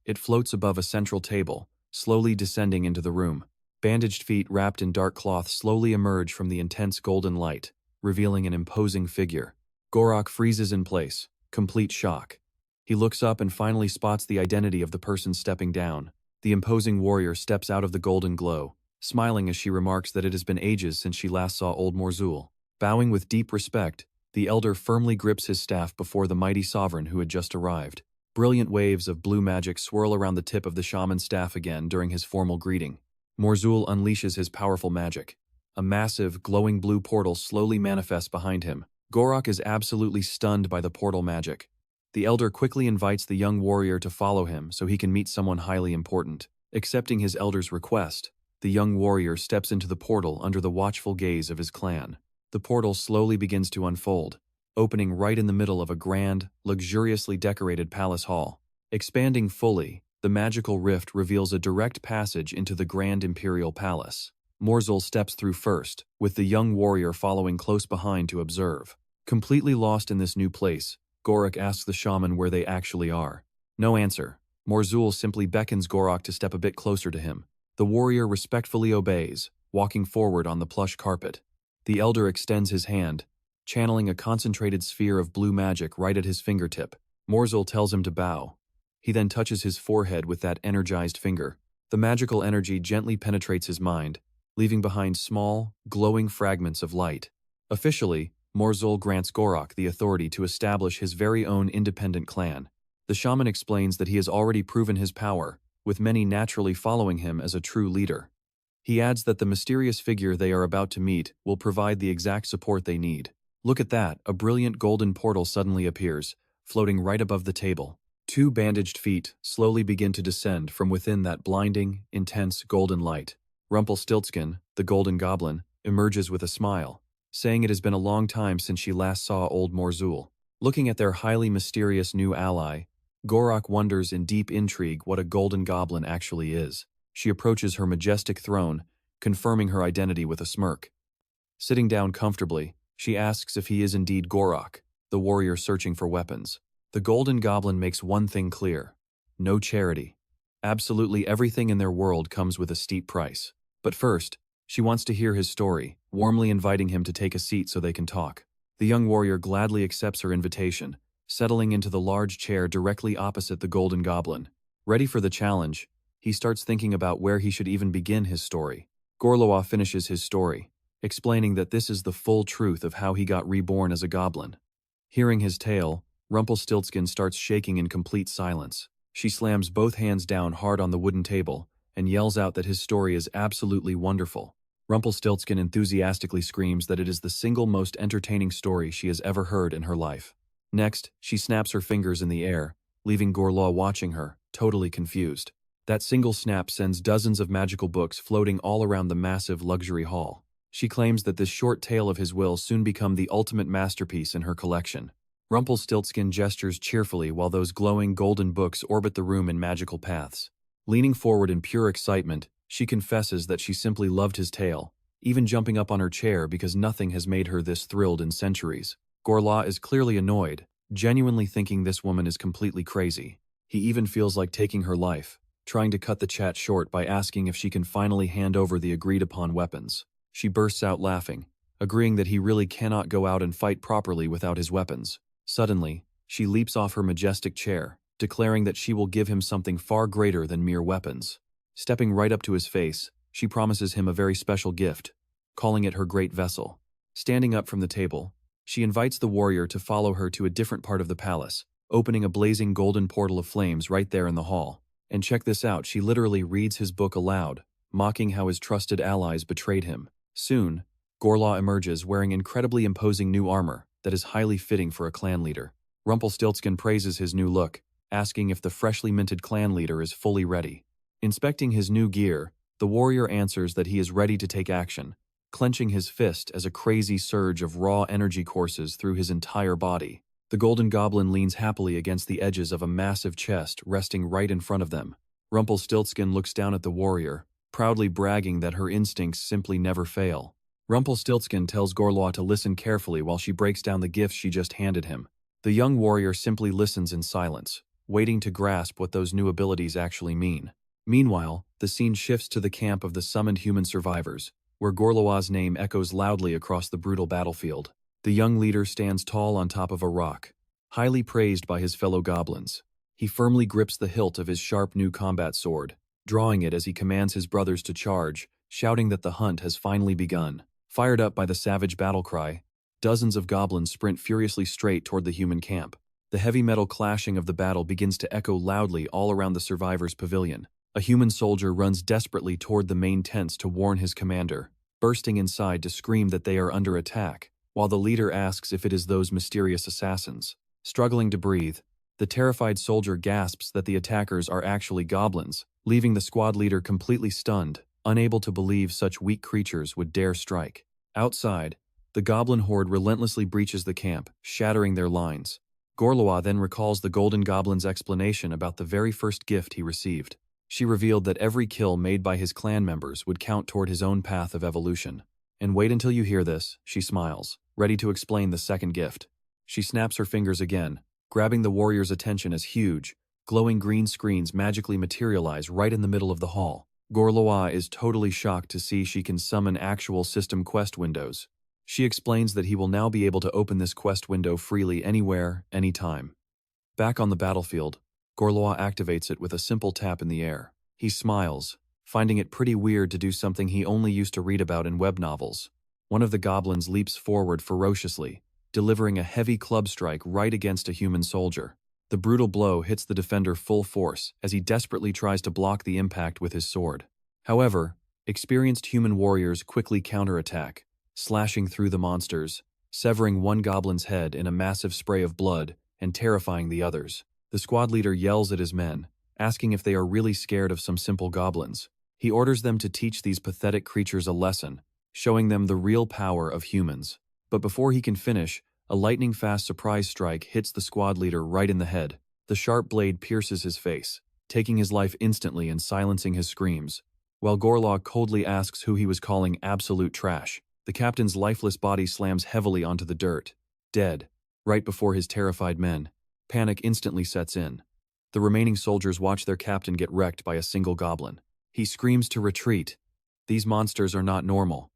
It floats above a central table, slowly descending into the room. Bandaged feet wrapped in dark cloth slowly emerge from the intense golden light, revealing an imposing figure. Gorouls freezes in place, complete shock. He looks up and finally spots the identity of the person stepping down. The imposing warrior steps out of the golden glow, smiling as she remarks that it has been ages since she last saw old Morzul. Bowing with deep respect, the elder firmly grips his staff before the mighty sovereign who had just arrived. Brilliant waves of blue magic swirl around the tip of the shaman's staff again during his formal greeting. Morzul unleashes his powerful magic. A massive, glowing blue portal slowly manifests behind him. Gorouls is absolutely stunned by the portal magic. The elder quickly invites the young warrior to follow him so he can meet someone highly important. Accepting his elder's request, the young warrior steps into the portal under the watchful gaze of his clan. The portal slowly begins to unfold, opening right in the middle of a grand, luxuriously decorated palace hall. Expanding fully, the magical rift reveals a direct passage into the grand imperial palace. Morzul steps through first, with the young warrior following close behind to observe. Completely lost in this new place, Gorak asks the shaman where they actually are. No answer. Morzul simply beckons Gorak to step a bit closer to him. The warrior respectfully obeys, walking forward on the plush carpet. The elder extends his hand, channeling a concentrated sphere of blue magic right at his fingertip. Morzul tells him to bow. He then touches his forehead with that energized finger. The magical energy gently penetrates his mind, leaving behind small, glowing fragments of light. Officially, Morzul grants Gorak the authority to establish his very own independent clan. The shaman explains that he has already proven his power, with many naturally following him as a true leader. He adds that the mysterious figure they are about to meet will provide the exact support they need. Look at that, a brilliant golden portal suddenly appears, floating right above the table. Two bandaged feet slowly begin to descend from within that blinding, intense golden light. Rumpelstiltskin, the golden goblin, emerges with a smile, saying it has been a long time since she last saw old Morzul. Looking at their highly mysterious new ally, Gorak wonders in deep intrigue what a golden goblin actually is. She approaches her majestic throne, confirming her identity with a smirk. Sitting down comfortably, she asks if he is indeed Gorak, the warrior searching for weapons. The golden goblin makes one thing clear: no charity. Absolutely everything in their world comes with a steep price. But first, she wants to hear his story, warmly inviting him to take a seat so they can talk. The young warrior gladly accepts her invitation, settling into the large chair directly opposite the golden goblin. Ready for the challenge, he starts thinking about where he should even begin his story. Gorlois finishes his story, explaining that this is the full truth of how he got reborn as a goblin. Hearing his tale, Rumpelstiltskin starts shaking in complete silence. She slams both hands down hard on the wooden table and yells out that his story is absolutely wonderful. Rumpelstiltskin enthusiastically screams that it is the single most entertaining story she has ever heard in her life. Next, she snaps her fingers in the air, leaving Gorlois watching her, totally confused. That single snap sends dozens of magical books floating all around the massive luxury hall. She claims that this short tale of his will soon become the ultimate masterpiece in her collection. Rumpelstiltskin gestures cheerfully while those glowing golden books orbit the room in magical paths. Leaning forward in pure excitement, she confesses that she simply loved his tale, even jumping up on her chair because nothing has made her this thrilled in centuries. Gorlois is clearly annoyed, genuinely thinking this woman is completely crazy. He even feels like taking her life, trying to cut the chat short by asking if she can finally hand over the agreed-upon weapons. She bursts out laughing, agreeing that he really cannot go out and fight properly without his weapons. Suddenly, she leaps off her majestic chair, declaring that she will give him something far greater than mere weapons. Stepping right up to his face, she promises him a very special gift, calling it her great vessel. Standing up from the table, she invites the warrior to follow her to a different part of the palace, opening a blazing golden portal of flames right there in the hall. And check this out, she literally reads his book aloud, mocking how his trusted allies betrayed him. Soon, Gorlois emerges wearing incredibly imposing new armor that is highly fitting for a clan leader. Rumpelstiltskin praises his new look, asking if the freshly minted clan leader is fully ready. Inspecting his new gear, the warrior answers that he is ready to take action, clenching his fist as a crazy surge of raw energy courses through his entire body. The golden goblin leans happily against the edges of a massive chest resting right in front of them. Rumpelstiltskin looks down at the warrior, proudly bragging that her instincts simply never fail. Rumpelstiltskin tells Gorlois to listen carefully while she breaks down the gifts she just handed him. The young warrior simply listens in silence, waiting to grasp what those new abilities actually mean. Meanwhile, the scene shifts to the camp of the summoned human survivors, where Gorlois' name echoes loudly across the brutal battlefield. The young leader stands tall on top of a rock, highly praised by his fellow goblins. He firmly grips the hilt of his sharp new combat sword, drawing it as he commands his brothers to charge, shouting that the hunt has finally begun. Fired up by the savage battle cry, dozens of goblins sprint furiously straight toward the human camp. The heavy metal clashing of the battle begins to echo loudly all around the survivors' pavilion. A human soldier runs desperately toward the main tents to warn his commander, bursting inside to scream that they are under attack, while the leader asks if it is those mysterious assassins. Struggling to breathe, the terrified soldier gasps that the attackers are actually goblins, leaving the squad leader completely stunned, unable to believe such weak creatures would dare strike. Outside, the goblin horde relentlessly breaches the camp, shattering their lines. Gorouls then recalls the Golden Goblin's explanation about the very first gift he received. She revealed that every kill made by his clan members would count toward his own path of evolution. And wait until you hear this, she smiles, ready to explain the second gift. She snaps her fingers again, grabbing the warrior's attention as huge, glowing green screens magically materialize right in the middle of the hall. Gorouls is totally shocked to see she can summon actual system quest windows. She explains that he will now be able to open this quest window freely anywhere, anytime. Back on the battlefield, Gorouls activates it with a simple tap in the air. He smiles, finding it pretty weird to do something he only used to read about in web novels. One of the goblins leaps forward ferociously, delivering a heavy club strike right against a human soldier. The brutal blow hits the defender full force as he desperately tries to block the impact with his sword. However, experienced human warriors quickly counterattack, slashing through the monsters, severing one goblin's head in a massive spray of blood and terrifying the others. The squad leader yells at his men, asking if they are really scared of some simple goblins. He orders them to teach these pathetic creatures a lesson, showing them the real power of humans. But before he can finish, a lightning-fast surprise strike hits the squad leader right in the head. The sharp blade pierces his face, taking his life instantly and silencing his screams. While Gorouls coldly asks who he was calling absolute trash, the captain's lifeless body slams heavily onto the dirt, dead, right before his terrified men. Panic instantly sets in. The remaining soldiers watch their captain get wrecked by a single goblin. He screams to retreat. These monsters are not normal.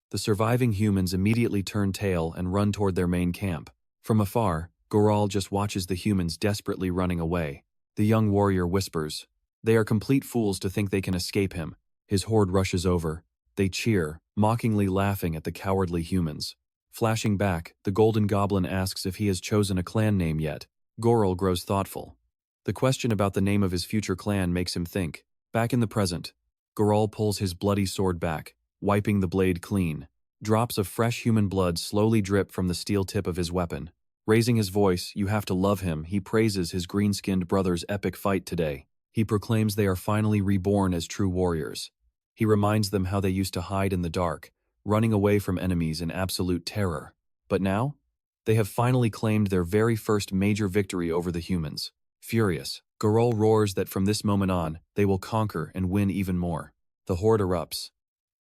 The surviving humans immediately turn tail and run toward their main camp. From afar, Gorouls just watches the humans desperately running away. The young warrior whispers, "They are complete fools to think they can escape him." His horde rushes over. They cheer, mockingly laughing at the cowardly humans. Flashing back, the Golden Goblin asks if he has chosen a clan name yet. Gorouls grows thoughtful. The question about the name of his future clan makes him think. Back in the present, Gorouls pulls his bloody sword back, wiping the blade clean. Drops of fresh human blood slowly drip from the steel tip of his weapon. Raising his voice, "You have to love him," he praises his green-skinned brother's epic fight today. He proclaims they are finally reborn as true warriors. He reminds them how they used to hide in the dark, running away from enemies in absolute terror. But now, they have finally claimed their very first major victory over the humans. Furious, Gorouls roars that from this moment on, they will conquer and win even more. The horde erupts.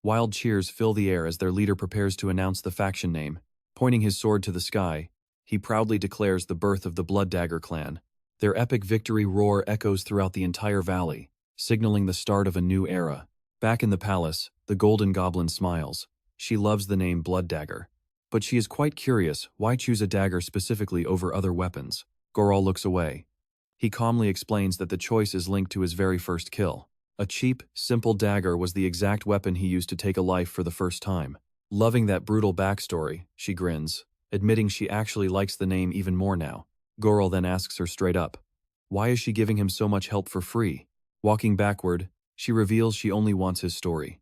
Wild cheers fill the air as their leader prepares to announce the faction name. Pointing his sword to the sky, he proudly declares the birth of the Blood Dagger clan. Their epic victory roar echoes throughout the entire valley, signaling the start of a new era. Back in the palace, the Golden Goblin smiles. She loves the name Blood Dagger. But she is quite curious, why choose a dagger specifically over other weapons? Gorouls looks away. He calmly explains that the choice is linked to his very first kill. A cheap, simple dagger was the exact weapon he used to take a life for the first time. Loving that brutal backstory, she grins, admitting she actually likes the name even more now. Gorouls then asks her straight up, why is she giving him so much help for free? Walking backward, she reveals she only wants his story.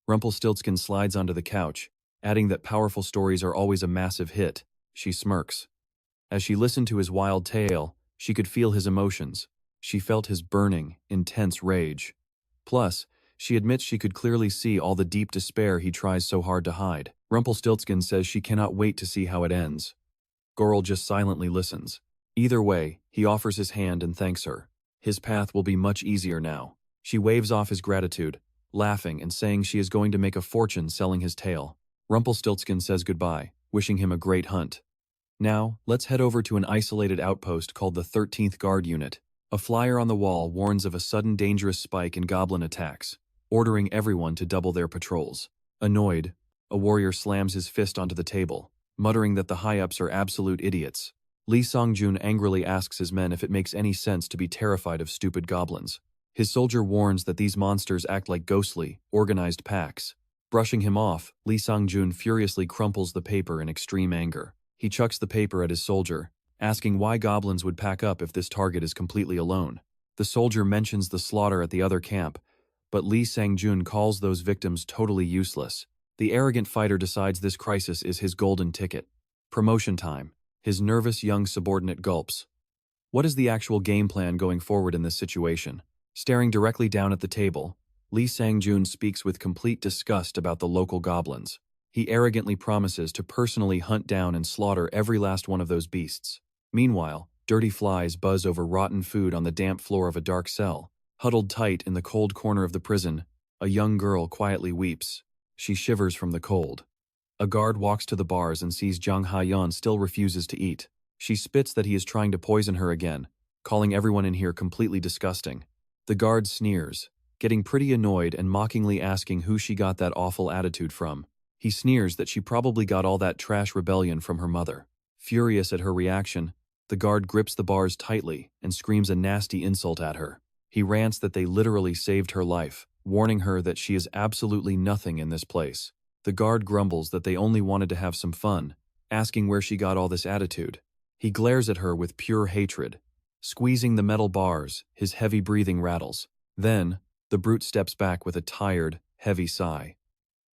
Rumpelstiltskin slides onto the couch, adding that powerful stories are always a massive hit. She smirks. As she listened to his wild tale, she could feel his emotions. She felt his burning, intense rage. Plus, she admits she could clearly see all the deep despair he tries so hard to hide. Rumpelstiltskin says she cannot wait to see how it ends. Gorouls just silently listens. Either way, he offers his hand and thanks her. His path will be much easier now. She waves off his gratitude, laughing and saying she is going to make a fortune selling his tale. Rumpelstiltskin says goodbye, wishing him a great hunt. Now, let's head over to an isolated outpost called the 13th Guard Unit. A flyer on the wall warns of a sudden dangerous spike in goblin attacks, ordering everyone to double their patrols. Annoyed, a warrior slams his fist onto the table, muttering that the high-ups are absolute idiots. Lee Songjun angrily asks his men if it makes any sense to be terrified of stupid goblins. His soldier warns that these monsters act like ghostly, organized packs. Brushing him off, Lee Songjun furiously crumples the paper in extreme anger. He chucks the paper at his soldier, asking why goblins would pack up if this target is completely alone. The soldier mentions the slaughter at the other camp, but Lee Songjun calls those victims totally useless. The arrogant fighter decides this crisis is his golden ticket. Promotion time. His nervous young subordinate gulps. What is the actual game plan going forward in this situation? Staring directly down at the table, Lee Sang-jun speaks with complete disgust about the local goblins. He arrogantly promises to personally hunt down and slaughter every last one of those beasts. Meanwhile, dirty flies buzz over rotten food on the damp floor of a dark cell. Huddled tight in the cold corner of the prison, a young girl quietly weeps. She shivers from the cold. A guard walks to the bars and sees Jang Ha-yeon still refuses to eat. She spits that he is trying to poison her again, calling everyone in here completely disgusting. The guard sneers, getting pretty annoyed and mockingly asking who she got that awful attitude from. He sneers that she probably got all that trash rebellion from her mother. Furious at her reaction, the guard grips the bars tightly and screams a nasty insult at her. He rants that they literally saved her life, warning her that she is absolutely nothing in this place. The guard grumbles that they only wanted to have some fun, asking where she got all this attitude. He glares at her with pure hatred. Squeezing the metal bars, his heavy breathing rattles. Then, the brute steps back with a tired, heavy sigh.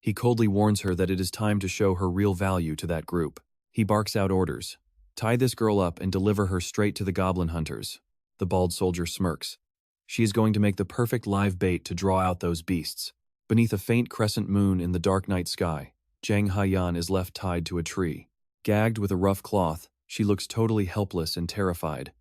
He coldly warns her that it is time to show her real value to that group. He barks out orders. Tie this girl up and deliver her straight to the goblin hunters. The bald soldier smirks. She is going to make the perfect live bait to draw out those beasts. Beneath a faint crescent moon in the dark night sky, Jang Ha-yeon is left tied to a tree. Gagged with a rough cloth, she looks totally helpless and terrified.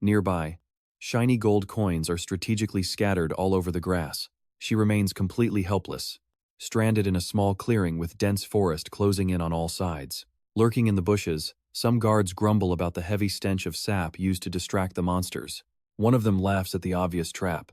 Nearby, shiny gold coins are strategically scattered all over the grass. She remains completely helpless, stranded in a small clearing with dense forest closing in on all sides. Lurking in the bushes, some guards grumble about the heavy stench of sap used to distract the monsters. One of them laughs at the obvious trap.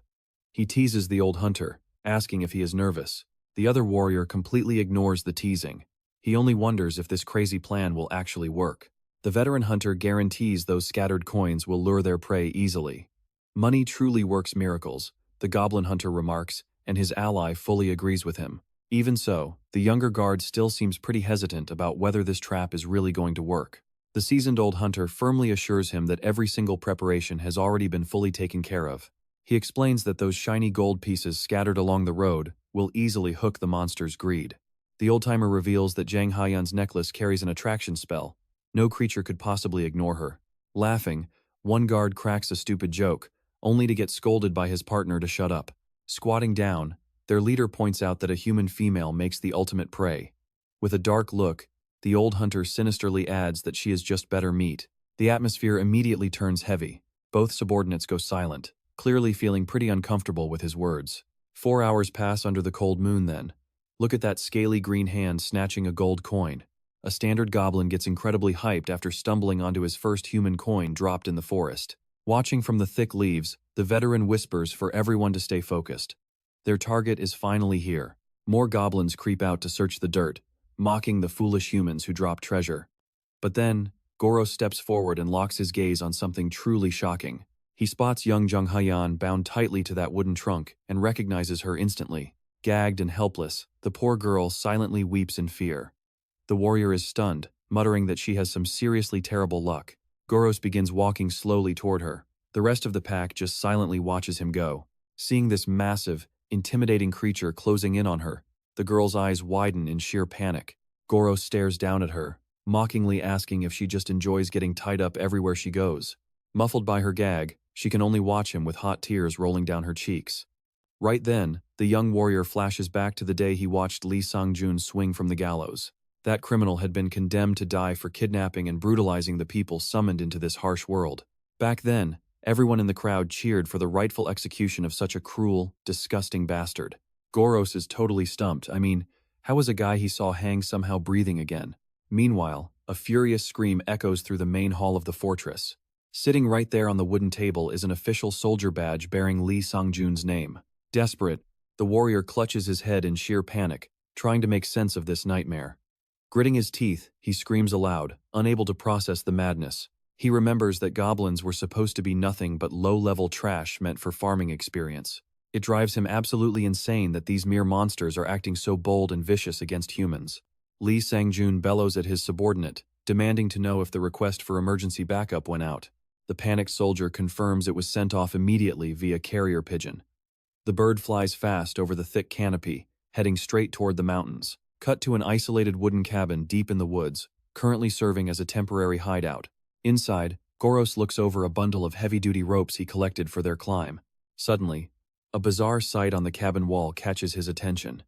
He teases the old hunter, asking if he is nervous. The other warrior completely ignores the teasing. He only wonders if this crazy plan will actually work. The veteran hunter guarantees those scattered coins will lure their prey easily. Money truly works miracles, the goblin hunter remarks, and his ally fully agrees with him. Even so, the younger guard still seems pretty hesitant about whether this trap is really going to work. The seasoned old hunter firmly assures him that every single preparation has already been fully taken care of. He explains that those shiny gold pieces scattered along the road will easily hook the monster's greed. The old-timer reveals that Jang Ha-yeon's necklace carries an attraction spell. No creature could possibly ignore her. Laughing, one guard cracks a stupid joke, only to get scolded by his partner to shut up. Squatting down, their leader points out that a human female makes the ultimate prey. With a dark look, the old hunter sinisterly adds that she is just better meat. The atmosphere immediately turns heavy. Both subordinates go silent, clearly feeling pretty uncomfortable with his words. 4 hours pass under the cold moon then. Look at that scaly green hand snatching a gold coin. A standard goblin gets incredibly hyped after stumbling onto his first human coin dropped in the forest. Watching from the thick leaves, the veteran whispers for everyone to stay focused. Their target is finally here. More goblins creep out to search the dirt, mocking the foolish humans who drop treasure. But then, Gorouls steps forward and locks his gaze on something truly shocking. He spots young Jang Ha-yeon bound tightly to that wooden trunk and recognizes her instantly. Gagged and helpless, the poor girl silently weeps in fear. The warrior is stunned, muttering that she has some seriously terrible luck. Gorouls begins walking slowly toward her. The rest of the pack just silently watches him go. Seeing this massive, intimidating creature closing in on her, the girl's eyes widen in sheer panic. Gorouls stares down at her, mockingly asking if she just enjoys getting tied up everywhere she goes. Muffled by her gag, she can only watch him with hot tears rolling down her cheeks. Right then, the young warrior flashes back to the day he watched Lee Sang-jun swing from the gallows. That criminal had been condemned to die for kidnapping and brutalizing the people summoned into this harsh world. Back then, everyone in the crowd cheered for the rightful execution of such a cruel, disgusting bastard. Gorouls is totally stumped. I mean, how was a guy he saw hang somehow breathing again? Meanwhile, a furious scream echoes through the main hall of the fortress. Sitting right there on the wooden table is an official soldier badge bearing Lee Sang-jun's name. Desperate, the warrior clutches his head in sheer panic, trying to make sense of this nightmare. Gritting his teeth, he screams aloud, unable to process the madness. He remembers that goblins were supposed to be nothing but low-level trash meant for farming experience. It drives him absolutely insane that these mere monsters are acting so bold and vicious against humans. Lee Sang-jun bellows at his subordinate, demanding to know if the request for emergency backup went out. The panicked soldier confirms it was sent off immediately via carrier pigeon. The bird flies fast over the thick canopy, heading straight toward the mountains. Cut to an isolated wooden cabin deep in the woods, currently serving as a temporary hideout. Inside, Gorouls looks over a bundle of heavy-duty ropes he collected for their climb. Suddenly, A bizarre sight on the cabin wall catches his attention.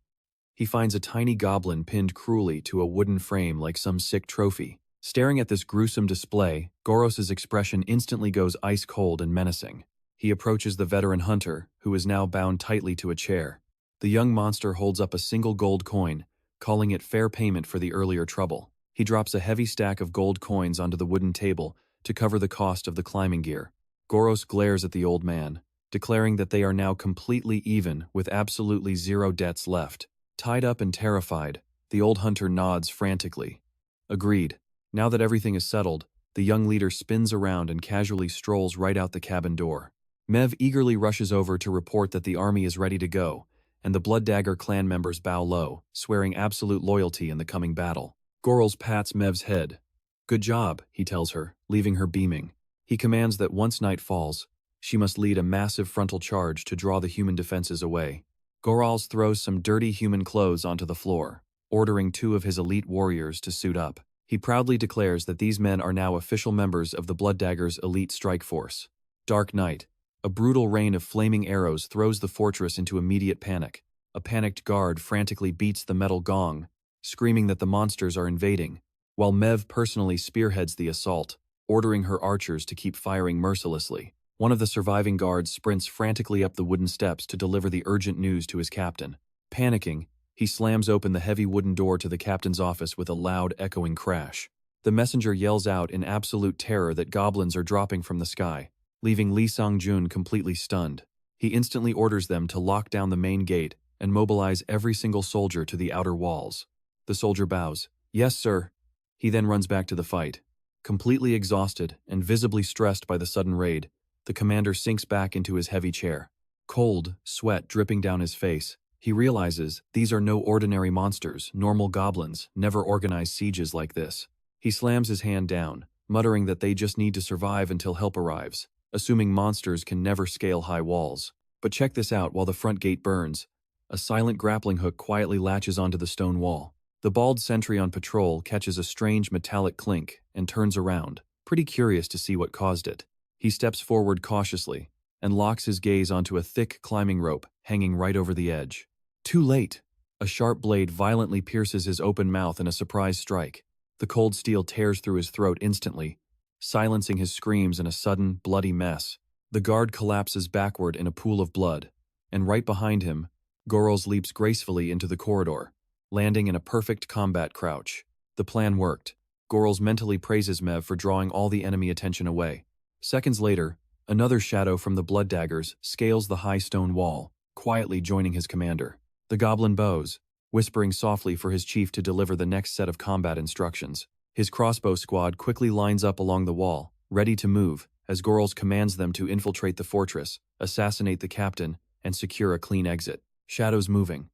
He finds a tiny goblin pinned cruelly to a wooden frame like some sick trophy. Staring at this gruesome display, Gorouls' expression instantly goes ice cold and menacing. He approaches the veteran hunter, who is now bound tightly to a chair. The young monster holds up a single gold coin, calling it fair payment for the earlier trouble. He drops a heavy stack of gold coins onto the wooden table to cover the cost of the climbing gear. Gorouls glares at the old man, declaring that they are now completely even with absolutely zero debts left. Tied up and terrified, the old hunter nods frantically. Agreed. Now that everything is settled, the young leader spins around and casually strolls right out the cabin door. Mev eagerly rushes over to report that the army is ready to go, and the Blood Dagger clan members bow low, swearing absolute loyalty in the coming battle. Gorouls pats Mev's head. Good job, he tells her, leaving her beaming. He commands that once night falls, she must lead a massive frontal charge to draw the human defenses away. Gorouls throws some dirty human clothes onto the floor, ordering 2 of his elite warriors to suit up. He proudly declares that these men are now official members of the Blood Dagger's elite strike force. Dark night. A brutal rain of flaming arrows throws the fortress into immediate panic. A panicked guard frantically beats the metal gong, screaming that the monsters are invading, while Mev personally spearheads the assault, ordering her archers to keep firing mercilessly. One of the surviving guards sprints frantically up the wooden steps to deliver the urgent news to his captain. Panicking, he slams open the heavy wooden door to the captain's office with a loud, echoing crash. The messenger yells out in absolute terror that goblins are dropping from the sky, leaving Lee Sang-jun completely stunned. He instantly orders them to lock down the main gate and mobilize every single soldier to the outer walls. The soldier bows. Yes, sir. He then runs back to the fight. Completely exhausted and visibly stressed by the sudden raid, the commander sinks back into his heavy chair. Cold, sweat dripping down his face, he realizes these are no ordinary monsters, normal goblins, never organized sieges like this. He slams his hand down, muttering that they just need to survive until help arrives, assuming monsters can never scale high walls. But check this out while the front gate burns. A silent grappling hook quietly latches onto the stone wall. The bald sentry on patrol catches a strange metallic clink and turns around, pretty curious to see what caused it. He steps forward cautiously and locks his gaze onto a thick climbing rope hanging right over the edge. Too late. A sharp blade violently pierces his open mouth in a surprise strike. The cold steel tears through his throat instantly, silencing his screams in a sudden, bloody mess. The guard collapses backward in a pool of blood, and right behind him, Gorouls leaps gracefully into the corridor, landing in a perfect combat crouch. The plan worked. Gorouls mentally praises Mev for drawing all the enemy attention away. Seconds later, another shadow from the Blood Daggers scales the high stone wall, quietly joining his commander. The goblin bows, whispering softly for his chief to deliver the next set of combat instructions. His crossbow squad quickly lines up along the wall, ready to move, as Gorouls commands them to infiltrate the fortress, assassinate the captain, and secure a clean exit. Shadows moving.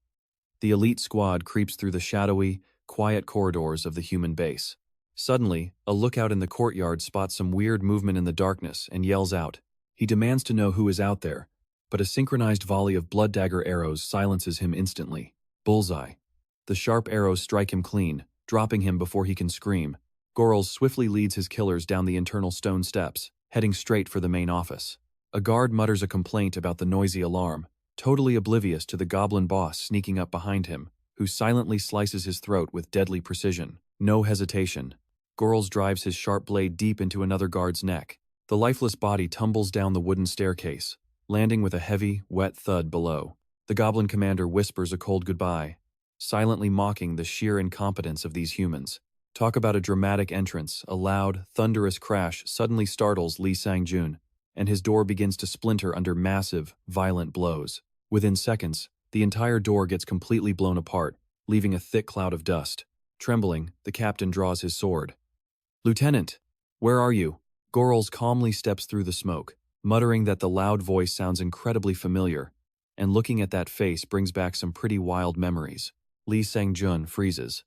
The elite squad creeps through the shadowy, quiet corridors of the human base. Suddenly, a lookout in the courtyard spots some weird movement in the darkness and yells out. He demands to know who is out there, but a synchronized volley of blood dagger arrows silences him instantly. Bullseye. The sharp arrows strike him clean, dropping him before he can scream. Gorouls swiftly leads his killers down the internal stone steps, heading straight for the main office. A guard mutters a complaint about the noisy alarm, totally oblivious to the goblin boss sneaking up behind him, who silently slices his throat with deadly precision. No hesitation. Gorouls drives his sharp blade deep into another guard's neck. The lifeless body tumbles down the wooden staircase, landing with a heavy, wet thud below. The goblin commander whispers a cold goodbye, silently mocking the sheer incompetence of these humans. Talk about a dramatic entrance. A loud, thunderous crash suddenly startles Lee Sang-jun, and his door begins to splinter under massive, violent blows. Within seconds, the entire door gets completely blown apart, leaving a thick cloud of dust. Trembling, the captain draws his sword. "Lieutenant, where are you?" Gorouls calmly steps through the smoke, muttering that the loud voice sounds incredibly familiar, and looking at that face brings back some pretty wild memories. Lee Sang-jun freezes.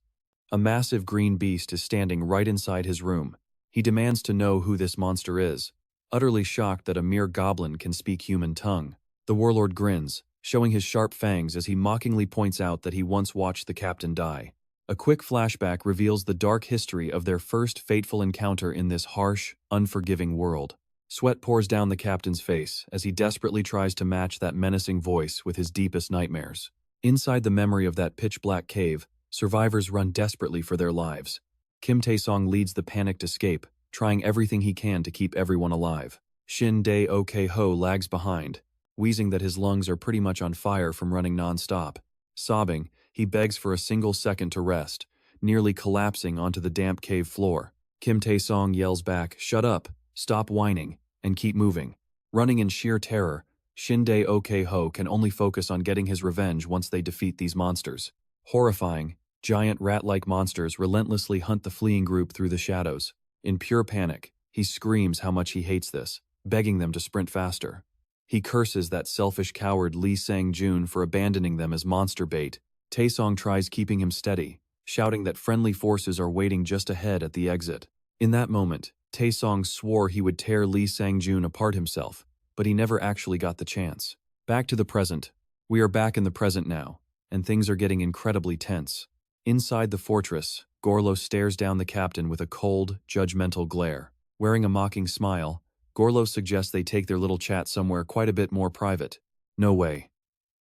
A massive green beast is standing right inside his room. He demands to know who this monster is, utterly shocked that a mere goblin can speak human tongue. The warlord grins, showing his sharp fangs as he mockingly points out that he once watched the captain die. A quick flashback reveals the dark history of their first fateful encounter in this harsh, unforgiving world. Sweat pours down the captain's face as he desperately tries to match that menacing voice with his deepest nightmares. Inside the memory of that pitch-black cave, survivors run desperately for their lives. Kim Tae-song leads the panicked escape, trying everything he can to keep everyone alive. Shin Dae-ok-ho lags behind, wheezing that his lungs are pretty much on fire from running non-stop. Sobbing, he begs for a single second to rest, nearly collapsing onto the damp cave floor. Kim Tae-song yells back, "Shut up, stop whining, and keep moving." Running in sheer terror, Shin Dae-ok-ho can only focus on getting his revenge once they defeat these monsters. Horrifying, giant rat-like monsters relentlessly hunt the fleeing group through the shadows. In pure panic, he screams how much he hates this, begging them to sprint faster. He curses that selfish coward Lee Sang-joon for abandoning them as monster bait. Taesong tries keeping him steady, shouting that friendly forces are waiting just ahead at the exit. In that moment, Taesong swore he would tear Lee Sang-joon apart himself, but he never actually got the chance. Back to the present. We are back in the present now, and things are getting incredibly tense. Inside the fortress, Gorouls stares down the captain with a cold, judgmental glare. Wearing a mocking smile, Gorouls suggests they take their little chat somewhere quite a bit more private. No way.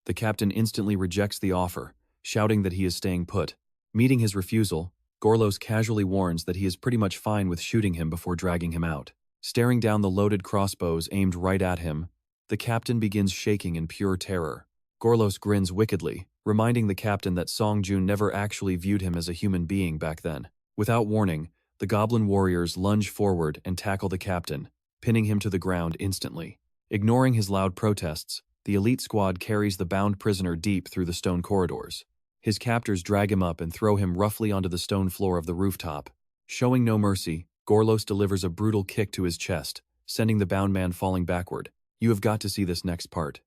The captain instantly rejects the offer, shouting that he is staying put. Meeting his refusal, Gorouls casually warns that he is pretty much fine with shooting him before dragging him out. Staring down the loaded crossbows aimed right at him, the captain begins shaking in pure terror. Gorouls grins wickedly, reminding the captain that Song-joon never actually viewed him as a human being back then. Without warning, the Goblin warriors lunge forward and tackle the captain, pinning him to the ground instantly. Ignoring his loud protests, the elite squad carries the bound prisoner deep through the stone corridors. His captors drag him up and throw him roughly onto the stone floor of the rooftop. Showing no mercy, Gorouls delivers a brutal kick to his chest, sending the bound man falling backward. You have got to see this next part.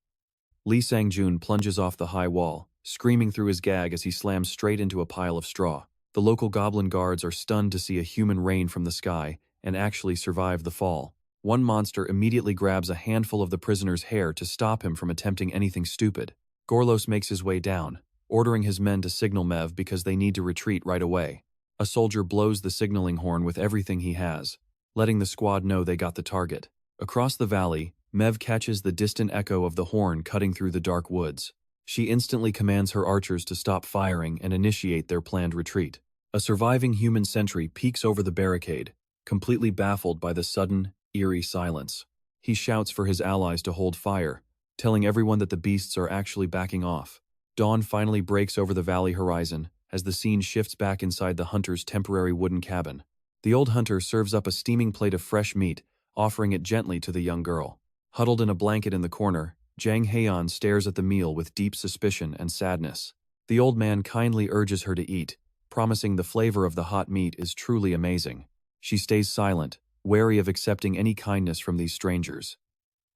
Lee Sang-joon plunges off the high wall, screaming through his gag as he slams straight into a pile of straw. The local goblin guards are stunned to see a human rain from the sky and actually survive the fall. One monster immediately grabs a handful of the prisoner's hair to stop him from attempting anything stupid. Gorouls makes his way down, ordering his men to signal Mev because they need to retreat right away. A soldier blows the signaling horn with everything he has, letting the squad know they got the target. Across the valley, Mev catches the distant echo of the horn cutting through the dark woods. She instantly commands her archers to stop firing and initiate their planned retreat. A surviving human sentry peeks over the barricade, completely baffled by the sudden, eerie silence. He shouts for his allies to hold fire, telling everyone that the beasts are actually backing off. Dawn finally breaks over the valley horizon as the scene shifts back inside the hunter's temporary wooden cabin. The old hunter serves up a steaming plate of fresh meat, offering it gently to the young girl. Huddled in a blanket in the corner, Jang Haeyeon stares at the meal with deep suspicion and sadness. The old man kindly urges her to eat, promising the flavor of the hot meat is truly amazing. She stays silent, wary of accepting any kindness from these strangers.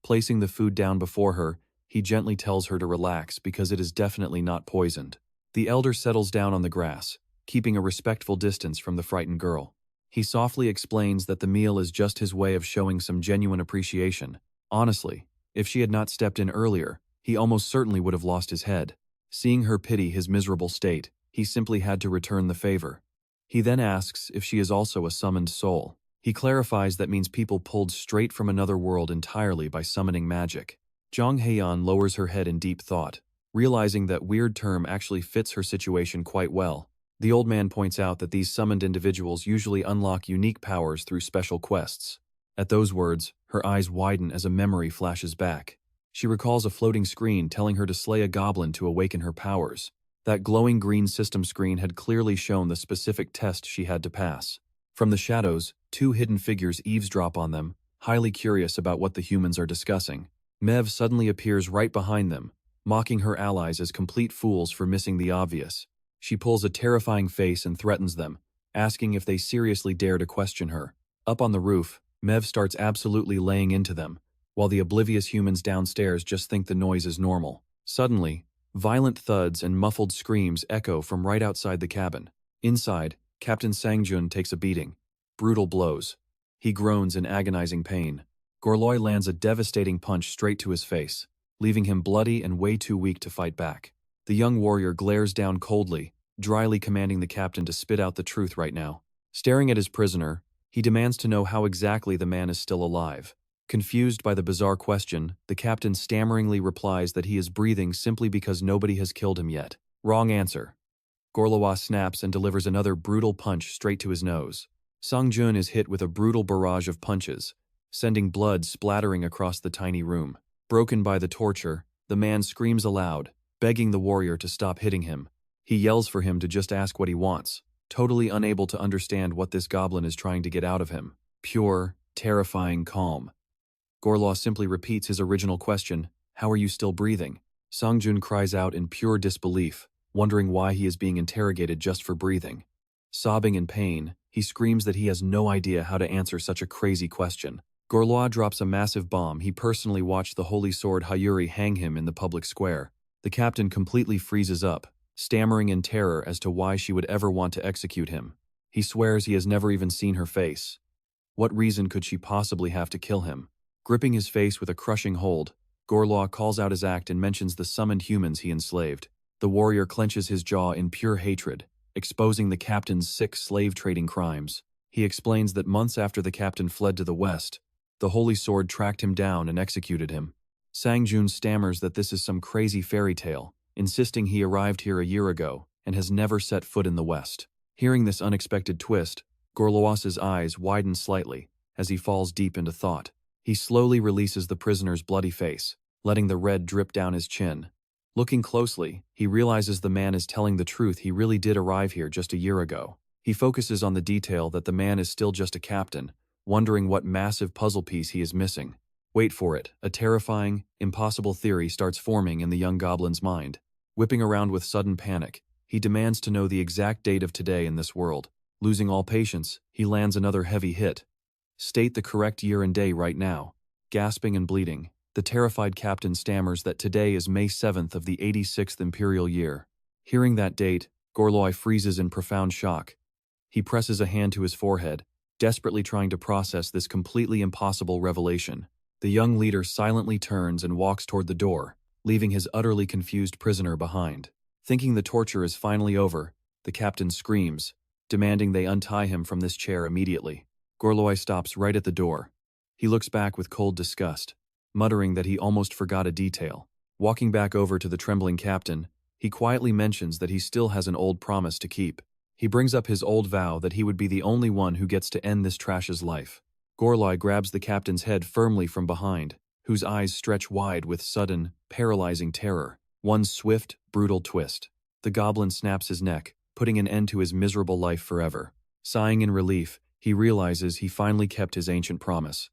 Placing the food down before her, he gently tells her to relax because it is definitely not poisoned. The elder settles down on the grass, keeping a respectful distance from the frightened girl. He softly explains that the meal is just his way of showing some genuine appreciation. Honestly, if she had not stepped in earlier, he almost certainly would have lost his head. Seeing her pity his miserable state, he simply had to return the favor. He then asks if she is also a summoned soul. He clarifies that means people pulled straight from another world entirely by summoning magic. Jang Haeyeon lowers her head in deep thought, realizing that weird term actually fits her situation quite well. The old man points out that these summoned individuals usually unlock unique powers through special quests. At those words, her eyes widen as a memory flashes back. She recalls a floating screen telling her to slay a goblin to awaken her powers. That glowing green system screen had clearly shown the specific test she had to pass. From the shadows, two hidden figures eavesdrop on them, highly curious about what the humans are discussing. Mev suddenly appears right behind them, mocking her allies as complete fools for missing the obvious. She pulls a terrifying face and threatens them, asking if they seriously dare to question her. Up on the roof, Mev starts absolutely laying into them, while the oblivious humans downstairs just think the noise is normal. Suddenly, violent thuds and muffled screams echo from right outside the cabin. Inside, Captain Sang-joon takes a beating. Brutal blows. He groans in agonizing pain. Gorouls lands a devastating punch straight to his face, leaving him bloody and way too weak to fight back. The young warrior glares down coldly, dryly commanding the captain to spit out the truth right now. Staring at his prisoner, he demands to know how exactly the man is still alive. Confused by the bizarre question, the captain stammeringly replies that he is breathing simply because nobody has killed him yet. Wrong answer. Gorouls snaps and delivers another brutal punch straight to his nose. Sung-jun is hit with a brutal barrage of punches, sending blood splattering across the tiny room. Broken by the torture, the man screams aloud, begging the warrior to stop hitting him. He yells for him to just ask what he wants, totally unable to understand what this goblin is trying to get out of him. Pure, terrifying calm. Gorouls simply repeats his original question, "How are you still breathing?" Sung-jun cries out in pure disbelief, wondering why he is being interrogated just for breathing. Sobbing in pain, he screams that he has no idea how to answer such a crazy question. Gorouls drops a massive bomb. He personally watched the holy sword Ha-Yuri hang him in the public square. The captain completely freezes up, stammering in terror as to why she would ever want to execute him. He swears he has never even seen her face. What reason could she possibly have to kill him? Gripping his face with a crushing hold, Gorouls calls out his act and mentions the summoned humans he enslaved. The warrior clenches his jaw in pure hatred, exposing the captain's sick slave-trading crimes. He explains that months after the captain fled to the west, the holy sword tracked him down and executed him. Sang-jun stammers that this is some crazy fairy tale, insisting he arrived here a year ago and has never set foot in the west. Hearing this unexpected twist, Gorouls' eyes widen slightly as he falls deep into thought. He slowly releases the prisoner's bloody face, letting the red drip down his chin. Looking closely, he realizes the man is telling the truth. He really did arrive here just a year ago. He focuses on the detail that the man is still just a captain, wondering what massive puzzle piece he is missing. Wait for it, a terrifying, impossible theory starts forming in the young goblin's mind. Whipping around with sudden panic, he demands to know the exact date of today in this world. Losing all patience, he lands another heavy hit. State the correct year and day right now. Gasping and bleeding, the terrified captain stammers that today is May 7th of the 86th imperial year. Hearing that date, Gorouls freezes in profound shock. He presses a hand to his forehead, desperately trying to process this completely impossible revelation. The young leader silently turns and walks toward the door, leaving his utterly confused prisoner behind. Thinking the torture is finally over, the captain screams, demanding they untie him from this chair immediately. Gorouls stops right at the door. He looks back with cold disgust, muttering that he almost forgot a detail. Walking back over to the trembling captain, he quietly mentions that he still has an old promise to keep. He brings up his old vow that he would be the only one who gets to end this trash's life. Gorouls grabs the captain's head firmly from behind, whose eyes stretch wide with sudden, paralyzing terror. One swift, brutal twist. The goblin snaps his neck, putting an end to his miserable life forever. Sighing in relief, he realizes he finally kept his ancient promise.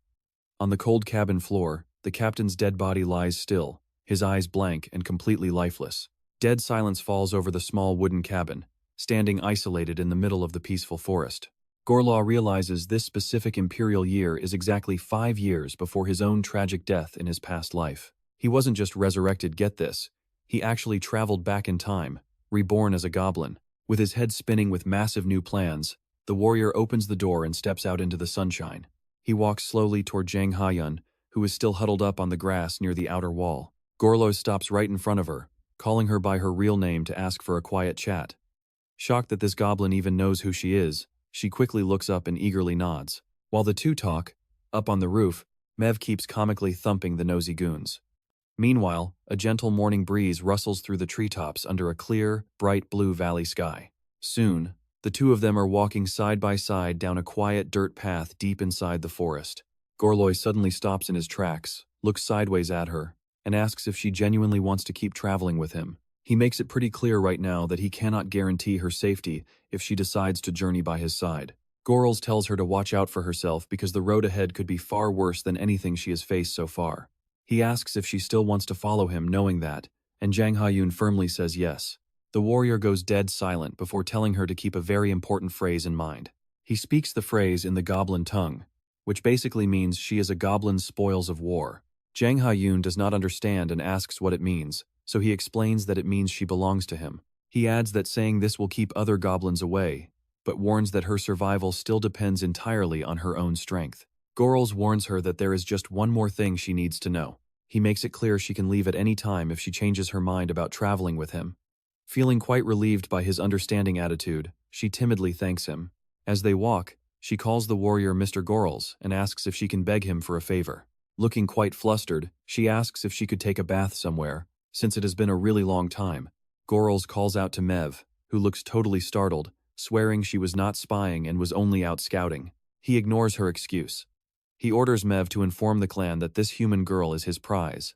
On the cold cabin floor, the captain's dead body lies still, his eyes blank and completely lifeless. Dead silence falls over the small wooden cabin, standing isolated in the middle of the peaceful forest. Gorouls realizes this specific imperial year is exactly 5 years before his own tragic death in his past life. He wasn't just resurrected, get this. He actually traveled back in time, reborn as a goblin. With his head spinning with massive new plans, the warrior opens the door and steps out into the sunshine. He walks slowly toward Jang Ha-yun, who is still huddled up on the grass near the outer wall. Gorouls stops right in front of her, calling her by her real name to ask for a quiet chat. Shocked that this goblin even knows who she is, she quickly looks up and eagerly nods. While the two talk, up on the roof, Mev keeps comically thumping the nosy goons. Meanwhile, a gentle morning breeze rustles through the treetops under a clear, bright blue valley sky. Soon, the two of them are walking side by side down a quiet dirt path deep inside the forest. Gorouls suddenly stops in his tracks, looks sideways at her, and asks if she genuinely wants to keep traveling with him. He makes it pretty clear right now that he cannot guarantee her safety if she decides to journey by his side. Gorouls tells her to watch out for herself because the road ahead could be far worse than anything she has faced so far. He asks if she still wants to follow him knowing that, and Jang Ha-yun firmly says yes. The warrior goes dead silent before telling her to keep a very important phrase in mind. He speaks the phrase in the goblin tongue, which basically means she is a goblin's spoils of war. Jang Ha-yun does not understand and asks what it means, so he explains that it means she belongs to him. He adds that saying this will keep other goblins away, but warns that her survival still depends entirely on her own strength. Gorouls warns her that there is just one more thing she needs to know. He makes it clear she can leave at any time if she changes her mind about traveling with him. Feeling quite relieved by his understanding attitude, she timidly thanks him. As they walk, she calls the warrior Mr. Gorouls and asks if she can beg him for a favor. Looking quite flustered, she asks if she could take a bath somewhere, since it has been a really long time. Gorouls calls out to Mev, who looks totally startled, swearing she was not spying and was only out scouting. He ignores her excuse. He orders Mev to inform the clan that this human girl is his prize,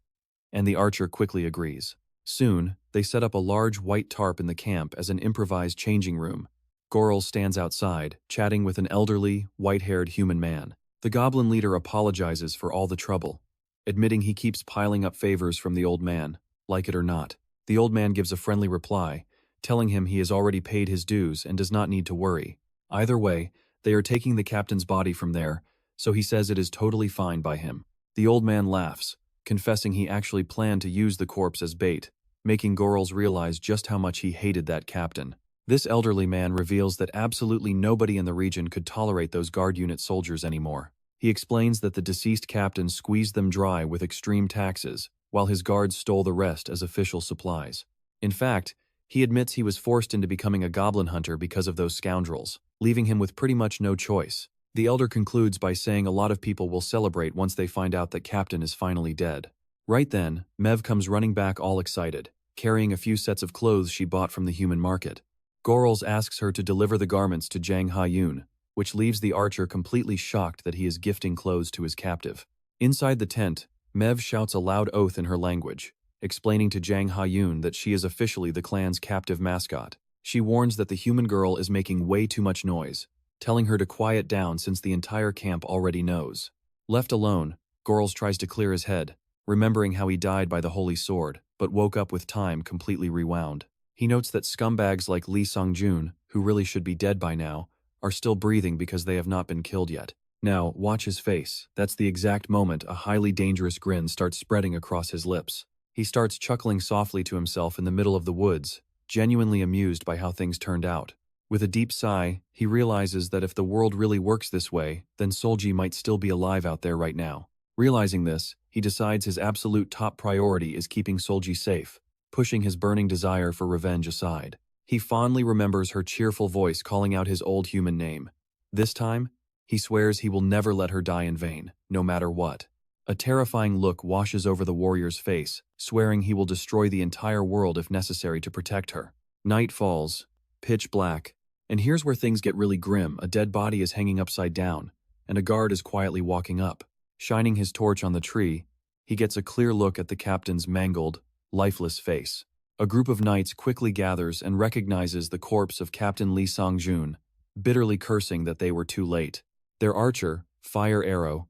and the archer quickly agrees. Soon, they set up a large white tarp in the camp as an improvised changing room. Gorouls stands outside, chatting with an elderly, white-haired human man. The goblin leader apologizes for all the trouble, admitting he keeps piling up favors from the old man, like it or not. The old man gives a friendly reply, telling him he has already paid his dues and does not need to worry. Either way, they are taking the captain's body from there, so he says it is totally fine by him. The old man laughs, confessing he actually planned to use the corpse as bait, making Gorouls realize just how much he hated that captain. This elderly man reveals that absolutely nobody in the region could tolerate those guard unit soldiers anymore. He explains that the deceased captain squeezed them dry with extreme taxes, while his guards stole the rest as official supplies. In fact, he admits he was forced into becoming a goblin hunter because of those scoundrels, leaving him with pretty much no choice. The elder concludes by saying a lot of people will celebrate once they find out that Captain is finally dead. Right then, Mev comes running back all excited, carrying a few sets of clothes she bought from the human market. Gorouls asks her to deliver the garments to Jang Ha-Yun, which leaves the archer completely shocked that he is gifting clothes to his captive. Inside the tent, Mev shouts a loud oath in her language, explaining to Jang Ha-Yun that she is officially the clan's captive mascot. She warns that the human girl is making way too much noise, telling her to quiet down since the entire camp already knows. Left alone, Gorouls tries to clear his head, remembering how he died by the holy sword, but woke up with time completely rewound. He notes that scumbags like Lee Sung-jun, who really should be dead by now, are still breathing because they have not been killed yet. Now, watch his face. That's the exact moment a highly dangerous grin starts spreading across his lips. He starts chuckling softly to himself in the middle of the woods, genuinely amused by how things turned out. With a deep sigh, he realizes that if the world really works this way, then Seulgi might still be alive out there right now. Realizing this, he decides his absolute top priority is keeping Seulgi safe, pushing his burning desire for revenge aside. He fondly remembers her cheerful voice calling out his old human name. This time, he swears he will never let her die in vain, no matter what. A terrifying look washes over the warrior's face, swearing he will destroy the entire world if necessary to protect her. Night falls, pitch black, and here's where things get really grim. A dead body is hanging upside down, and a guard is quietly walking up. Shining his torch on the tree, he gets a clear look at the captain's mangled, lifeless face. A group of knights quickly gathers and recognizes the corpse of Captain Lee Sung-jun, bitterly cursing that they were too late. Their archer, Fire Arrow,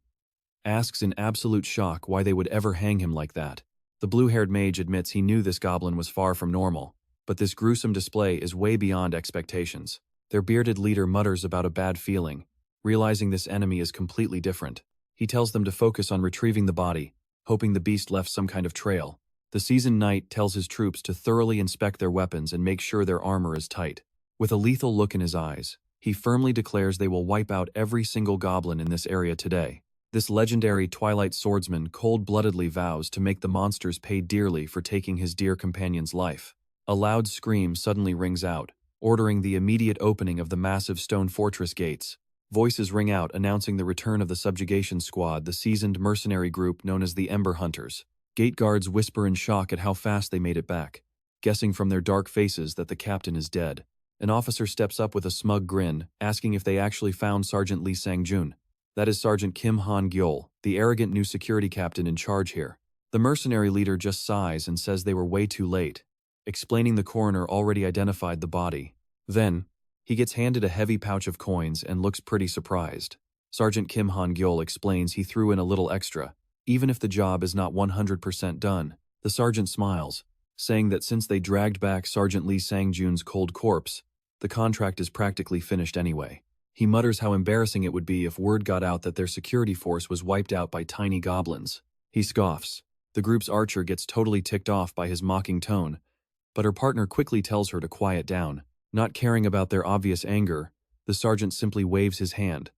asks in absolute shock why they would ever hang him like that. The blue-haired mage admits he knew this goblin was far from normal, but this gruesome display is way beyond expectations. Their bearded leader mutters about a bad feeling, realizing this enemy is completely different. He tells them to focus on retrieving the body, hoping the beast left some kind of trail. The seasoned knight tells his troops to thoroughly inspect their weapons and make sure their armor is tight. With a lethal look in his eyes, he firmly declares they will wipe out every single goblin in this area today. This legendary Twilight swordsman cold-bloodedly vows to make the monsters pay dearly for taking his dear companion's life. A loud scream suddenly rings out, ordering the immediate opening of the massive stone fortress gates. Voices ring out announcing the return of the subjugation squad, the seasoned mercenary group known as the Ember Hunters. Gate guards whisper in shock at how fast they made it back, guessing from their dark faces that the captain is dead. An officer steps up with a smug grin, asking if they actually found Sergeant Lee Sang-jun. That is Sergeant Kim Han-gyol, the arrogant new security captain in charge here. The mercenary leader just sighs and says they were way too late, explaining the coroner already identified the body. Then, he gets handed a heavy pouch of coins and looks pretty surprised. Sergeant Kim Han-gyol explains he threw in a little extra, even if the job is not 100% done. The sergeant smiles, saying that since they dragged back Sergeant Lee Sang-jun's cold corpse, the contract is practically finished anyway. He mutters how embarrassing it would be if word got out that their security force was wiped out by tiny goblins. He scoffs. The group's archer gets totally ticked off by his mocking tone, but her partner quickly tells her to quiet down. Not caring about their obvious anger, the sergeant simply waves his hand.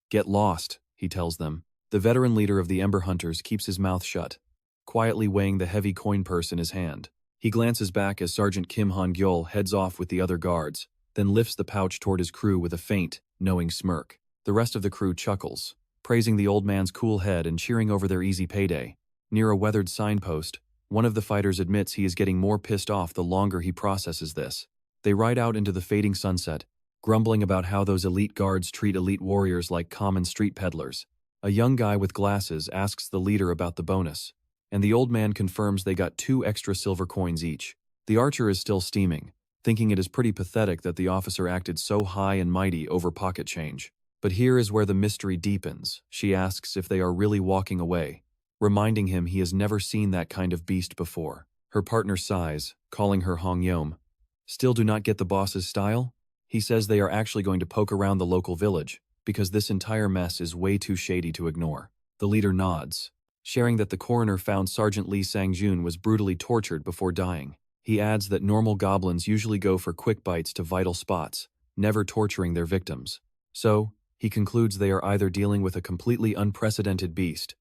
"Get lost," he tells them. The veteran leader of the Ember Hunters keeps his mouth shut, quietly weighing the heavy coin purse in his hand. He glances back as Sergeant Kim Han-gyol heads off with the other guards, then lifts the pouch toward his crew with a faint, knowing smirk. The rest of the crew chuckles, praising the old man's cool head and cheering over their easy payday. Near a weathered signpost, one of the fighters admits he is getting more pissed off the longer he processes this. They ride out into the fading sunset, grumbling about how those elite guards treat elite warriors like common street peddlers. A young guy with glasses asks the leader about the bonus, and the old man confirms they got 2 extra silver coins each. The archer is still steaming, thinking it is pretty pathetic that the officer acted so high and mighty over pocket change. But here is where the mystery deepens. She asks if they are really walking away, reminding him he has never seen that kind of beast before. Her partner sighs, calling her Hong-Yom. Still do not get the boss's style? He says they are actually going to poke around the local village, because this entire mess is way too shady to ignore. The leader nods, sharing that the coroner found Sergeant Lee Sang-jun was brutally tortured before dying. He adds that normal goblins usually go for quick bites to vital spots, never torturing their victims. So, he concludes they are either dealing with a completely unprecedented beast,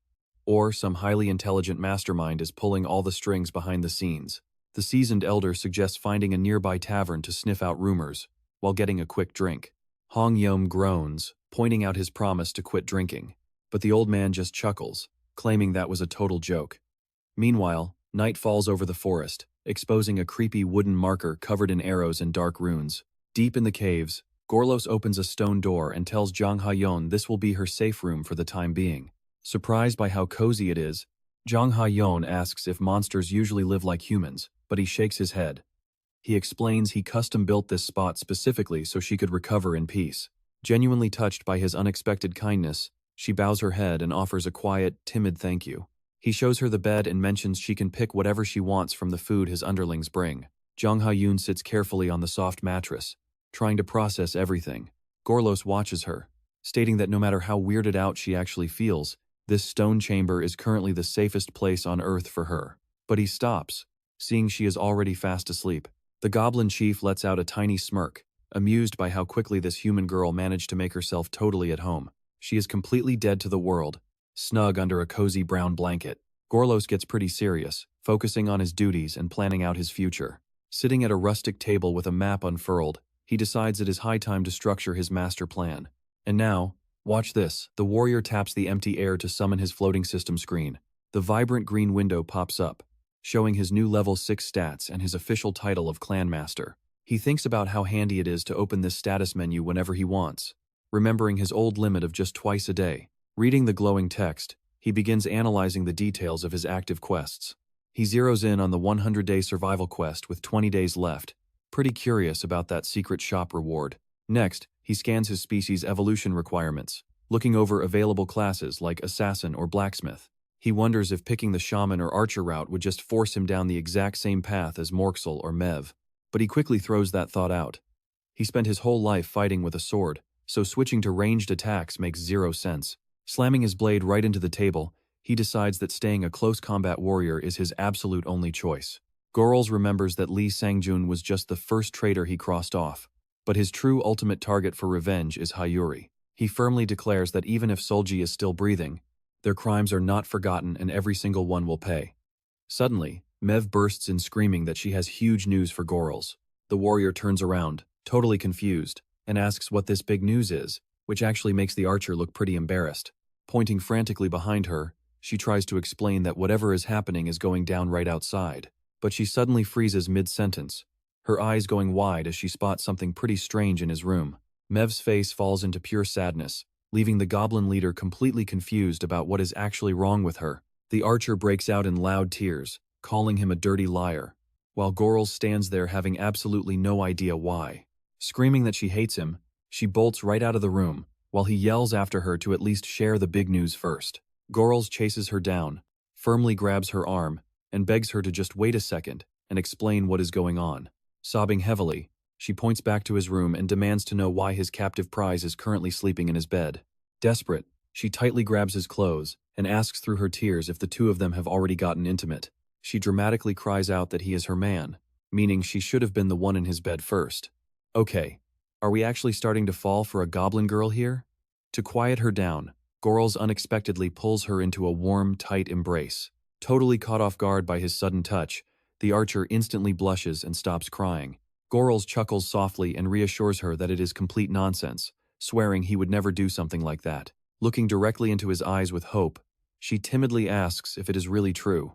or some highly intelligent mastermind is pulling all the strings behind the scenes. The seasoned elder suggests finding a nearby tavern to sniff out rumors, while getting a quick drink. Hong-Yom groans, pointing out his promise to quit drinking, but the old man just chuckles, claiming that was a total joke. Meanwhile, night falls over the forest, exposing a creepy wooden marker covered in arrows and dark runes. Deep in the caves, Gorouls opens a stone door and tells Jang Ha-Yeon this will be her safe room for the time being. Surprised by how cozy it is, Jang Ha-Yeon asks if monsters usually live like humans, but he shakes his head. He explains he custom-built this spot specifically so she could recover in peace. Genuinely touched by his unexpected kindness, she bows her head and offers a quiet, timid thank you. He shows her the bed and mentions she can pick whatever she wants from the food his underlings bring. Jang Ha-Yeon sits carefully on the soft mattress, trying to process everything. Gorouls watches her, stating that no matter how weirded out she actually feels, this stone chamber is currently the safest place on Earth for her. But he stops, seeing she is already fast asleep. The Goblin chief lets out a tiny smirk, amused by how quickly this human girl managed to make herself totally at home. She is completely dead to the world, snug under a cozy brown blanket. Gorouls gets pretty serious, focusing on his duties and planning out his future. Sitting at a rustic table with a map unfurled, he decides it is high time to structure his master plan. And now, watch this. The warrior taps the empty air to summon his floating system screen. The vibrant green window pops up, showing his new level 6 stats and his official title of Clan Master. He thinks about how handy it is to open this status menu whenever he wants, remembering his old limit of just twice a day. Reading the glowing text, he begins analyzing the details of his active quests. He zeroes in on the 100-day survival quest with 20 days left, pretty curious about that secret shop reward. Next, he scans his species' evolution requirements, looking over available classes like assassin or blacksmith. He wonders if picking the shaman or archer route would just force him down the exact same path as Morxel or Mev. But he quickly throws that thought out. He spent his whole life fighting with a sword, so switching to ranged attacks makes zero sense. Slamming his blade right into the table, he decides that staying a close combat warrior is his absolute only choice. Gorouls remembers that Lee Sang-jun was just the first traitor he crossed off, but his true ultimate target for revenge is Ha-Yuri. He firmly declares that even if Seulgi is still breathing, their crimes are not forgotten and every single one will pay. Suddenly, Mev bursts in screaming that she has huge news for Gorouls. The warrior turns around, totally confused, and asks what this big news is, which actually makes the archer look pretty embarrassed. Pointing frantically behind her, she tries to explain that whatever is happening is going down right outside, but she suddenly freezes mid-sentence, her eyes going wide as she spots something pretty strange in his room. Mev's face falls into pure sadness, leaving the goblin leader completely confused about what is actually wrong with her. The archer breaks out in loud tears, calling him a dirty liar, while Gorouls stands there having absolutely no idea why. Screaming that she hates him, she bolts right out of the room, while he yells after her to at least share the big news first. Gorouls chases her down, firmly grabs her arm, and begs her to just wait a second and explain what is going on. Sobbing heavily, she points back to his room and demands to know why his captive prize is currently sleeping in his bed. Desperate, she tightly grabs his clothes and asks through her tears if the two of them have already gotten intimate. She dramatically cries out that he is her man, meaning she should have been the one in his bed first. Okay, are we actually starting to fall for a goblin girl here? To quiet her down, Gorouls unexpectedly pulls her into a warm, tight embrace. Totally caught off guard by his sudden touch, the archer instantly blushes and stops crying. Gorouls chuckles softly and reassures her that it is complete nonsense, swearing he would never do something like that. Looking directly into his eyes with hope, she timidly asks if it is really true.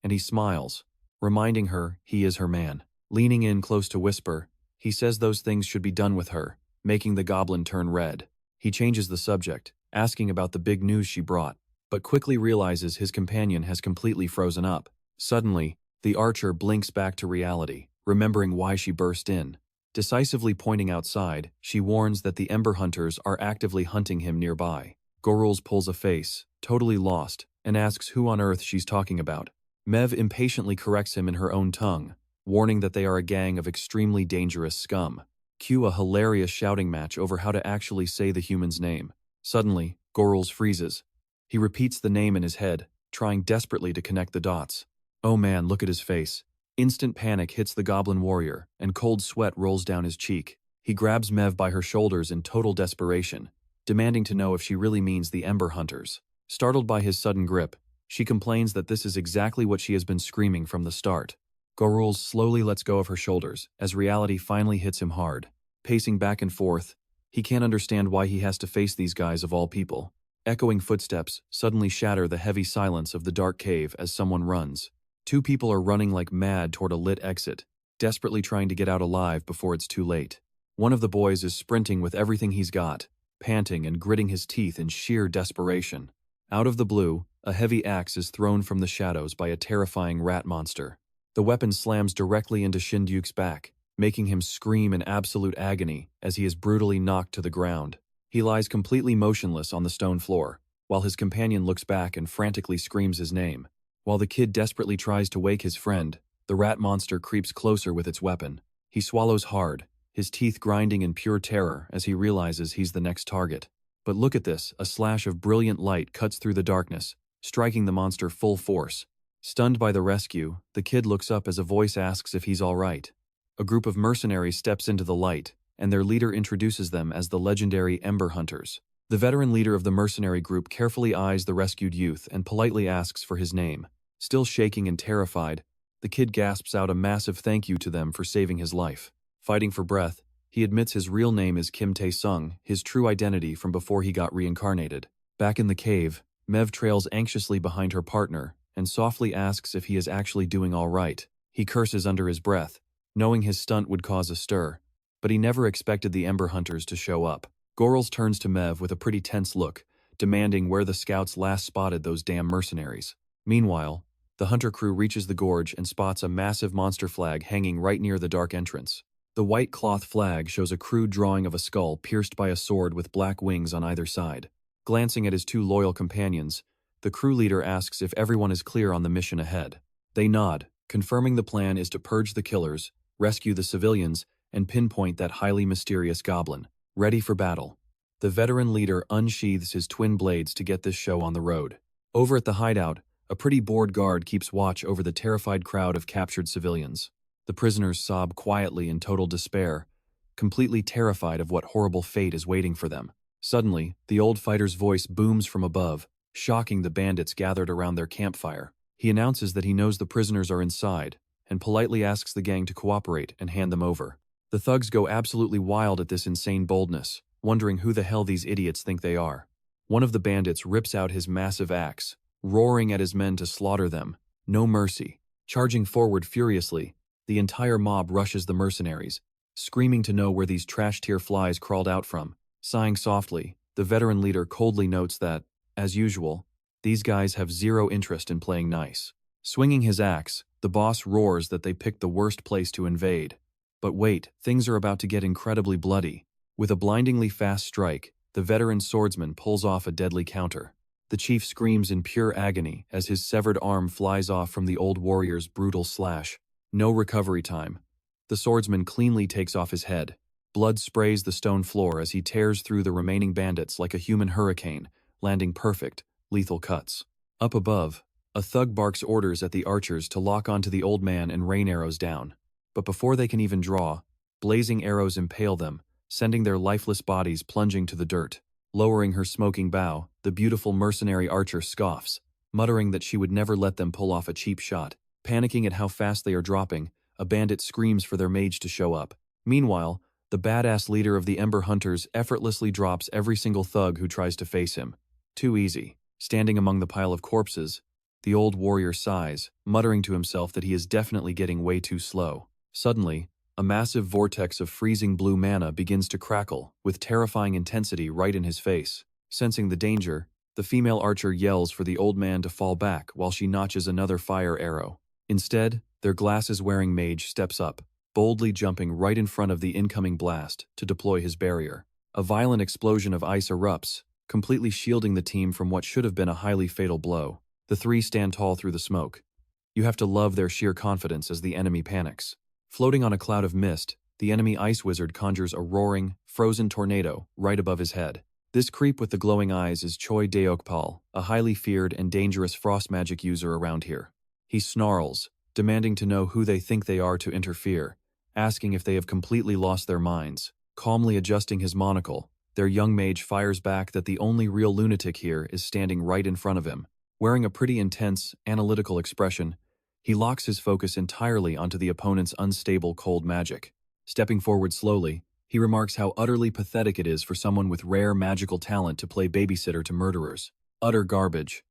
And he smiles, reminding her he is her man. Leaning in close to whisper, he says those things should be done with her, making the goblin turn red. He changes the subject, asking about the big news she brought, but quickly realizes his companion has completely frozen up. Suddenly, the archer blinks back to reality, remembering why she burst in. Decisively pointing outside, she warns that the Ember Hunters are actively hunting him nearby. Gorouls pulls a face, totally lost, and asks who on earth she's talking about. Mev impatiently corrects him in her own tongue, warning that they are a gang of extremely dangerous scum. Cue a hilarious shouting match over how to actually say the human's name. Suddenly, Gorouls freezes. He repeats the name in his head, trying desperately to connect the dots. Oh man, look at his face. Instant panic hits the goblin warrior, and cold sweat rolls down his cheek. He grabs Mev by her shoulders in total desperation, demanding to know if she really means the Ember Hunters. Startled by his sudden grip, she complains that this is exactly what she has been screaming from the start. Gorouls slowly lets go of her shoulders, as reality finally hits him hard. Pacing back and forth, he can't understand why he has to face these guys of all people. Echoing footsteps suddenly shatter the heavy silence of the dark cave as someone runs. Two people are running like mad toward a lit exit, desperately trying to get out alive before it's too late. One of the boys is sprinting with everything he's got, panting and gritting his teeth in sheer desperation. Out of the blue, a heavy axe is thrown from the shadows by a terrifying rat monster. The weapon slams directly into Shindyuk's back, making him scream in absolute agony as he is brutally knocked to the ground. He lies completely motionless on the stone floor, while his companion looks back and frantically screams his name. While the kid desperately tries to wake his friend, the rat monster creeps closer with its weapon. He swallows hard, his teeth grinding in pure terror as he realizes he's the next target. But look at this, a slash of brilliant light cuts through the darkness, striking the monster full force. Stunned by the rescue, the kid looks up as a voice asks if he's all right. A group of mercenaries steps into the light, and their leader introduces them as the legendary Ember Hunters. The veteran leader of the mercenary group carefully eyes the rescued youth and politely asks for his name. Still shaking and terrified, the kid gasps out a massive thank you to them for saving his life. Fighting for breath, he admits his real name is Kim Tae-sung, his true identity from before he got reincarnated. Back in the cave, Mev trails anxiously behind her partner and softly asks if he is actually doing all right. He curses under his breath, knowing his stunt would cause a stir, but he never expected the Ember Hunters to show up. Gorouls turns to Mev with a pretty tense look, demanding where the scouts last spotted those damn mercenaries. Meanwhile, the hunter crew reaches the gorge and spots a massive monster flag hanging right near the dark entrance. The white cloth flag shows a crude drawing of a skull pierced by a sword with black wings on either side. Glancing at his two loyal companions, the crew leader asks if everyone is clear on the mission ahead. They nod, confirming the plan is to purge the killers, rescue the civilians, and pinpoint that highly mysterious goblin. Ready for battle. The veteran leader unsheathes his twin blades to get this show on the road. Over at the hideout, a pretty bored guard keeps watch over the terrified crowd of captured civilians. The prisoners sob quietly in total despair, completely terrified of what horrible fate is waiting for them. Suddenly, the old fighter's voice booms from above, shocking the bandits gathered around their campfire. He announces that he knows the prisoners are inside, and politely asks the gang to cooperate and hand them over. The thugs go absolutely wild at this insane boldness, wondering who the hell these idiots think they are. One of the bandits rips out his massive axe, roaring at his men to slaughter them. No mercy. Charging forward furiously, the entire mob rushes the mercenaries, screaming to know where these trash-tier flies crawled out from. Sighing softly, the veteran leader coldly notes that, as usual, these guys have zero interest in playing nice. Swinging his axe, the boss roars that they picked the worst place to invade. But wait, things are about to get incredibly bloody. With a blindingly fast strike, the veteran swordsman pulls off a deadly counter. The chief screams in pure agony as his severed arm flies off from the old warrior's brutal slash. No recovery time. The swordsman cleanly takes off his head. Blood sprays the stone floor as he tears through the remaining bandits like a human hurricane, landing perfect, lethal cuts. Up above, a thug barks orders at the archers to lock onto the old man and rain arrows down. But before they can even draw, blazing arrows impale them, sending their lifeless bodies plunging to the dirt. Lowering her smoking bow, the beautiful mercenary archer scoffs, muttering that she would never let them pull off a cheap shot. Panicking at how fast they are dropping, a bandit screams for their mage to show up. Meanwhile, the badass leader of the Ember Hunters effortlessly drops every single thug who tries to face him. Too easy. Standing among the pile of corpses, the old warrior sighs, muttering to himself that he is definitely getting way too slow. Suddenly, a massive vortex of freezing blue mana begins to crackle, with terrifying intensity right in his face. Sensing the danger, the female archer yells for the old man to fall back while she notches another fire arrow. Instead, their glasses-wearing mage steps up, boldly jumping right in front of the incoming blast to deploy his barrier. A violent explosion of ice erupts, completely shielding the team from what should have been a highly fatal blow. The three stand tall through the smoke. You have to love their sheer confidence as the enemy panics. Floating on a cloud of mist, the enemy ice wizard conjures a roaring, frozen tornado right above his head. This creep with the glowing eyes is Choi Deokpal, a highly feared and dangerous frost magic user around here. He snarls, demanding to know who they think they are to interfere, asking if they have completely lost their minds. Calmly adjusting his monocle, their young mage fires back that the only real lunatic here is standing right in front of him. Wearing a pretty intense, analytical expression, he locks his focus entirely onto the opponent's unstable cold magic. Stepping forward slowly, he remarks how utterly pathetic it is for someone with rare magical talent to play babysitter to murderers. Utter garbage.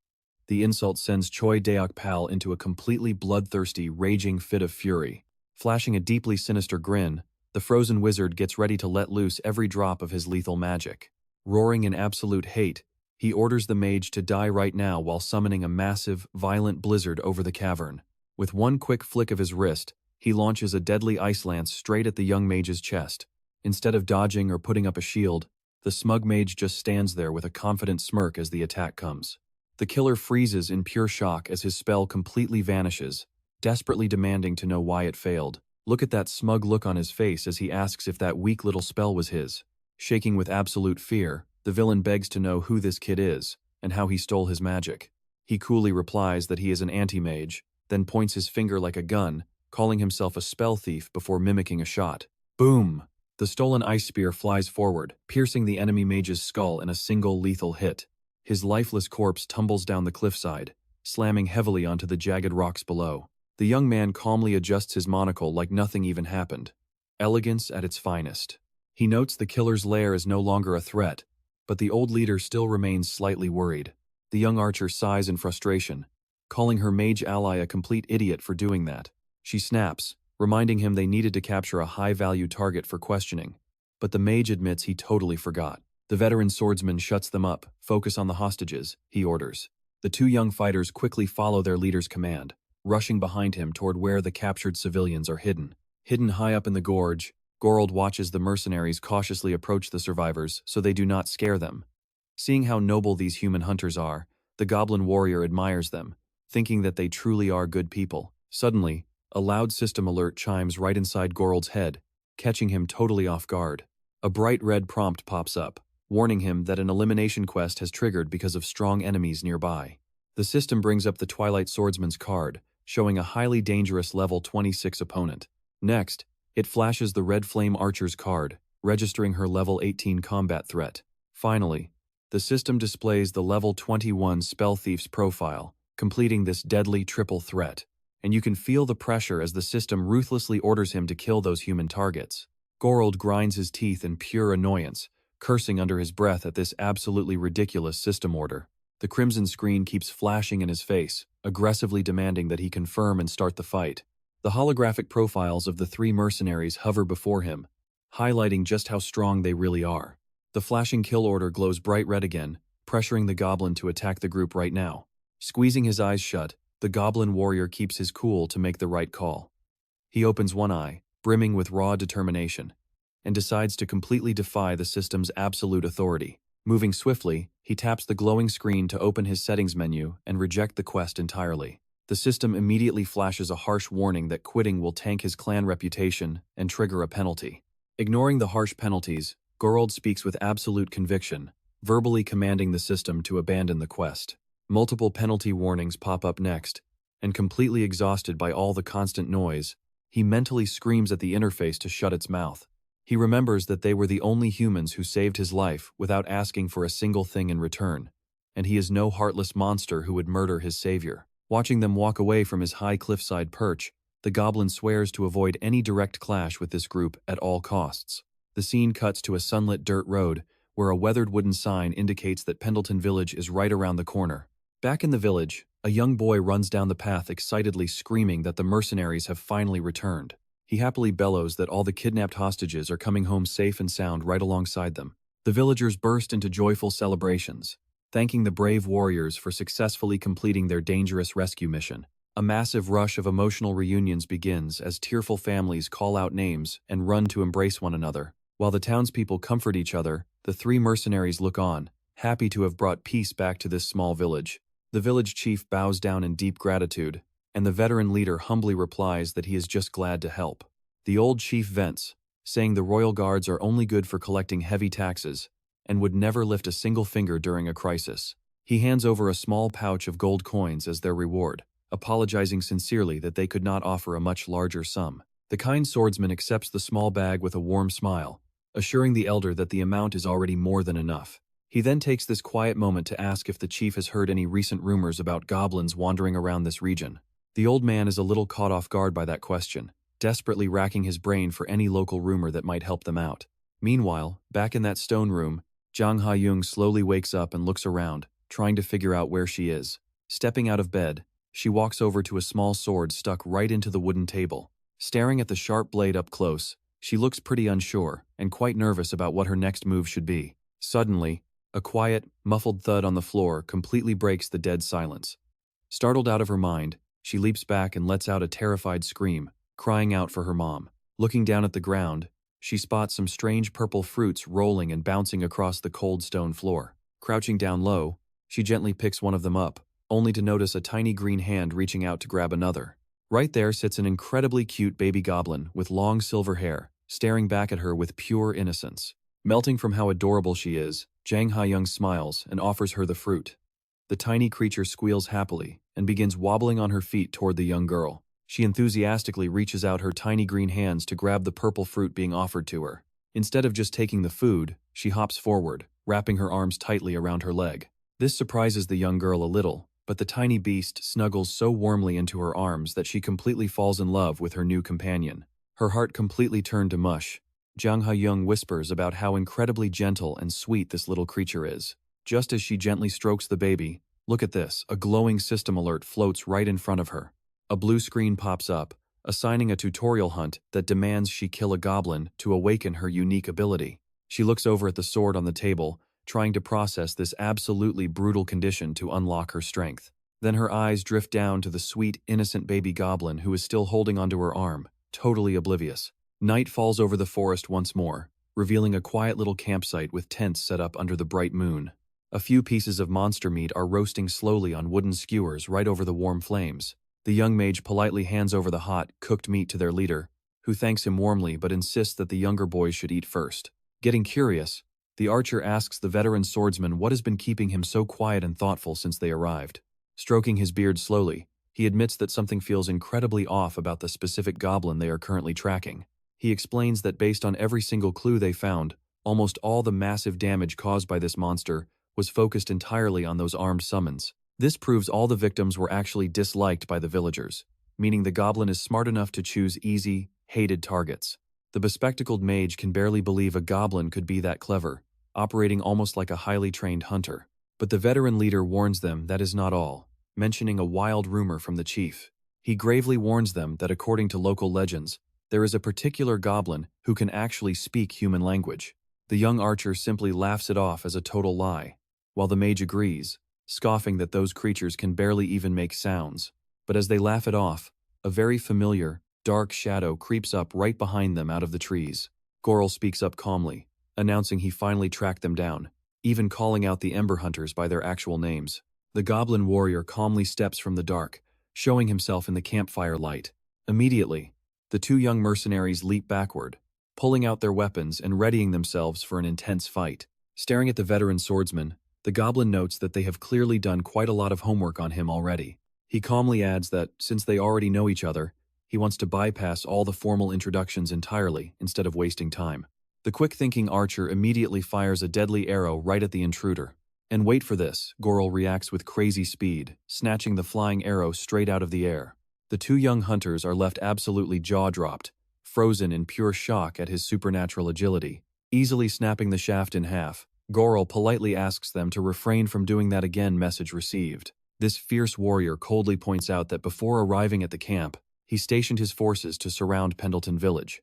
The insult sends Choi Deokpal into a completely bloodthirsty, raging fit of fury. Flashing a deeply sinister grin, the frozen wizard gets ready to let loose every drop of his lethal magic. Roaring in absolute hate, he orders the mage to die right now while summoning a massive, violent blizzard over the cavern. With one quick flick of his wrist, he launches a deadly ice lance straight at the young mage's chest. Instead of dodging or putting up a shield, the smug mage just stands there with a confident smirk as the attack comes. The killer freezes in pure shock as his spell completely vanishes, desperately demanding to know why it failed. Look at that smug look on his face as he asks if that weak little spell was his. Shaking with absolute fear, the villain begs to know who this kid is, and how he stole his magic. He coolly replies that he is an anti-mage, then points his finger like a gun, calling himself a spell thief before mimicking a shot. Boom! The stolen ice spear flies forward, piercing the enemy mage's skull in a single lethal hit. His lifeless corpse tumbles down the cliffside, slamming heavily onto the jagged rocks below. The young man calmly adjusts his monocle like nothing even happened. Elegance at its finest. He notes the killer's lair is no longer a threat, but the old leader still remains slightly worried. The young archer sighs in frustration, calling her mage ally a complete idiot for doing that. She snaps, reminding him they needed to capture a high-value target for questioning. But the mage admits he totally forgot. The veteran swordsman shuts them up. Focus on the hostages, he orders. The two young fighters quickly follow their leader's command, rushing behind him toward where the captured civilians are hidden. Hidden high up in the gorge, Gorouls watches the mercenaries cautiously approach the survivors so they do not scare them. Seeing how noble these human hunters are, the goblin warrior admires them, thinking that they truly are good people. Suddenly, a loud system alert chimes right inside Gorouls' head, catching him totally off guard. A bright red prompt pops up, warning him that an elimination quest has triggered because of strong enemies nearby. The system brings up the Twilight Swordsman's card, showing a highly dangerous level 26 opponent. Next, it flashes the Red Flame Archer's card, registering her level 18 combat threat. Finally, the system displays the level 21 Spell Thief's profile, completing this deadly triple threat. And you can feel the pressure as the system ruthlessly orders him to kill those human targets. Gorouls grinds his teeth in pure annoyance, cursing under his breath at this absolutely ridiculous system order. The crimson screen keeps flashing in his face, aggressively demanding that he confirm and start the fight. The holographic profiles of the three mercenaries hover before him, highlighting just how strong they really are. The flashing kill order glows bright red again, pressuring the goblin to attack the group right now. Squeezing his eyes shut, the goblin warrior keeps his cool to make the right call. He opens one eye, brimming with raw determination, and decides to completely defy the system's absolute authority. Moving swiftly, he taps the glowing screen to open his settings menu and reject the quest entirely. The system immediately flashes a harsh warning that quitting will tank his clan reputation and trigger a penalty. Ignoring the harsh penalties, Gorouls speaks with absolute conviction, verbally commanding the system to abandon the quest. Multiple penalty warnings pop up next, and completely exhausted by all the constant noise, he mentally screams at the interface to shut its mouth. He remembers that they were the only humans who saved his life without asking for a single thing in return, and he is no heartless monster who would murder his savior. Watching them walk away from his high cliffside perch, the goblin swears to avoid any direct clash with this group at all costs. The scene cuts to a sunlit dirt road, where a weathered wooden sign indicates that Pendleton Village is right around the corner. Back in the village, a young boy runs down the path excitedly screaming that the mercenaries have finally returned. He happily bellows that all the kidnapped hostages are coming home safe and sound right alongside them. The villagers burst into joyful celebrations, thanking the brave warriors for successfully completing their dangerous rescue mission. A massive rush of emotional reunions begins as tearful families call out names and run to embrace one another. While the townspeople comfort each other, the three mercenaries look on, happy to have brought peace back to this small village. The village chief bows down in deep gratitude, and the veteran leader humbly replies that he is just glad to help. The old chief vents, saying the royal guards are only good for collecting heavy taxes and would never lift a single finger during a crisis. He hands over a small pouch of gold coins as their reward, apologizing sincerely that they could not offer a much larger sum. The kind swordsman accepts the small bag with a warm smile, assuring the elder that the amount is already more than enough. He then takes this quiet moment to ask if the chief has heard any recent rumors about goblins wandering around this region. The old man is a little caught off guard by that question, desperately racking his brain for any local rumor that might help them out. Meanwhile, back in that stone room, Jang Ha-Young slowly wakes up and looks around, trying to figure out where she is. Stepping out of bed, she walks over to a small sword stuck right into the wooden table. Staring at the sharp blade up close, she looks pretty unsure and quite nervous about what her next move should be. Suddenly, a quiet, muffled thud on the floor completely breaks the dead silence. Startled out of her mind, she leaps back and lets out a terrified scream, crying out for her mom. Looking down at the ground, she spots some strange purple fruits rolling and bouncing across the cold stone floor. Crouching down low, she gently picks one of them up, only to notice a tiny green hand reaching out to grab another. Right there sits an incredibly cute baby goblin with long silver hair, staring back at her with pure innocence. Melting from how adorable she is, Jang Ha-Young smiles and offers her the fruit. The tiny creature squeals happily and begins wobbling on her feet toward the young girl. She enthusiastically reaches out her tiny green hands to grab the purple fruit being offered to her. Instead of just taking the food, she hops forward, wrapping her arms tightly around her leg. This surprises the young girl a little, but the tiny beast snuggles so warmly into her arms that she completely falls in love with her new companion. Her heart completely turned to mush. Jang Ha-Young whispers about how incredibly gentle and sweet this little creature is. Just as she gently strokes the baby, look at this, a glowing system alert floats right in front of her. A blue screen pops up, assigning a tutorial hunt that demands she kill a goblin to awaken her unique ability. She looks over at the sword on the table, trying to process this absolutely brutal condition to unlock her strength. Then her eyes drift down to the sweet, innocent baby goblin who is still holding onto her arm, totally oblivious. Night falls over the forest once more, revealing a quiet little campsite with tents set up under the bright moon. A few pieces of monster meat are roasting slowly on wooden skewers right over the warm flames. The young mage politely hands over the hot, cooked meat to their leader, who thanks him warmly but insists that the younger boys should eat first. Getting curious, the archer asks the veteran swordsman what has been keeping him so quiet and thoughtful since they arrived. Stroking his beard slowly, he admits that something feels incredibly off about the specific goblin they are currently tracking. He explains that based on every single clue they found, almost all the massive damage caused by this monster was focused entirely on those armed summons. This proves all the victims were actually disliked by the villagers, meaning the goblin is smart enough to choose easy, hated targets. The bespectacled mage can barely believe a goblin could be that clever, operating almost like a highly trained hunter. But the veteran leader warns them that is not all, mentioning a wild rumor from the chief. He gravely warns them that according to local legends, there is a particular goblin who can actually speak human language. The young archer simply laughs it off as a total lie, while the mage agrees, scoffing that those creatures can barely even make sounds. But as they laugh it off, a very familiar, dark shadow creeps up right behind them out of the trees. Gorouls speaks up calmly, announcing he finally tracked them down, even calling out the Ember Hunters by their actual names. The goblin warrior calmly steps from the dark, showing himself in the campfire light. Immediately, the two young mercenaries leap backward, pulling out their weapons and readying themselves for an intense fight. Staring at the veteran swordsman, the goblin notes that they have clearly done quite a lot of homework on him already. He calmly adds that, since they already know each other, he wants to bypass all the formal introductions entirely instead of wasting time. The quick-thinking archer immediately fires a deadly arrow right at the intruder. And wait for this, Gorouls reacts with crazy speed, snatching the flying arrow straight out of the air. The two young hunters are left absolutely jaw-dropped, frozen in pure shock at his supernatural agility. Easily snapping the shaft in half, Gorouls politely asks them to refrain from doing that again. Message received. This fierce warrior coldly points out that before arriving at the camp, he stationed his forces to surround Pendleton Village.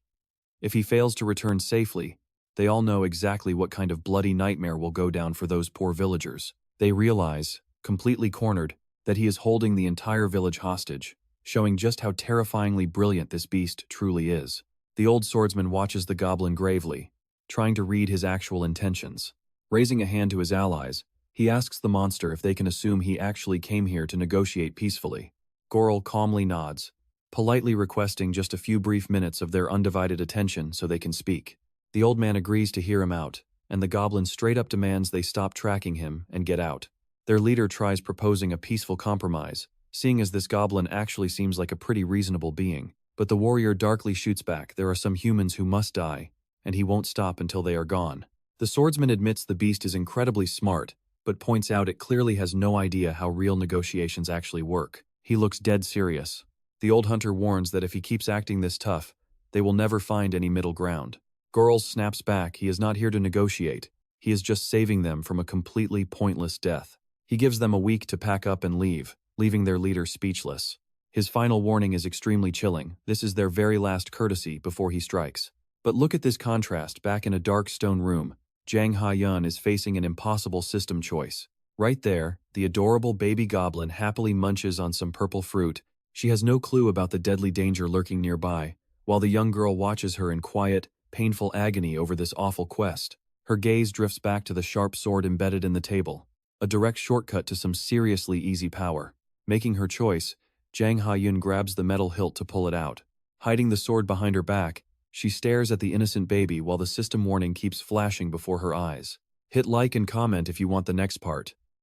If he fails to return safely, they all know exactly what kind of bloody nightmare will go down for those poor villagers. They realize, completely cornered, that he is holding the entire village hostage, showing just how terrifyingly brilliant this beast truly is. The old swordsman watches the goblin gravely, trying to read his actual intentions. Raising a hand to his allies, he asks the monster if they can assume he actually came here to negotiate peacefully. Gorouls calmly nods, politely requesting just a few brief minutes of their undivided attention so they can speak. The old man agrees to hear him out, and the goblin straight up demands they stop tracking him and get out. Their leader tries proposing a peaceful compromise, seeing as this goblin actually seems like a pretty reasonable being. But the warrior darkly shoots back, there are some humans who must die, and he won't stop until they are gone. The swordsman admits the beast is incredibly smart, but points out it clearly has no idea how real negotiations actually work. He looks dead serious. The old hunter warns that if he keeps acting this tough, they will never find any middle ground. Gorouls snaps back, he is not here to negotiate, he is just saving them from a completely pointless death. He gives them a week to pack up and leave, leaving their leader speechless. His final warning is extremely chilling, this is their very last courtesy before he strikes. But look at this contrast, back in a dark stone room, Jang Ha-Yun is facing an impossible system choice. Right there, the adorable baby goblin happily munches on some purple fruit. She has no clue about the deadly danger lurking nearby, while the young girl watches her in quiet, painful agony over this awful quest. Her gaze drifts back to the sharp sword embedded in the table, a direct shortcut to some seriously easy power. Making her choice, Jang Ha-Yun grabs the metal hilt to pull it out. Hiding the sword behind her back, she stares at the innocent baby while the system warning keeps flashing before her eyes. Hit like and comment if you want the next part.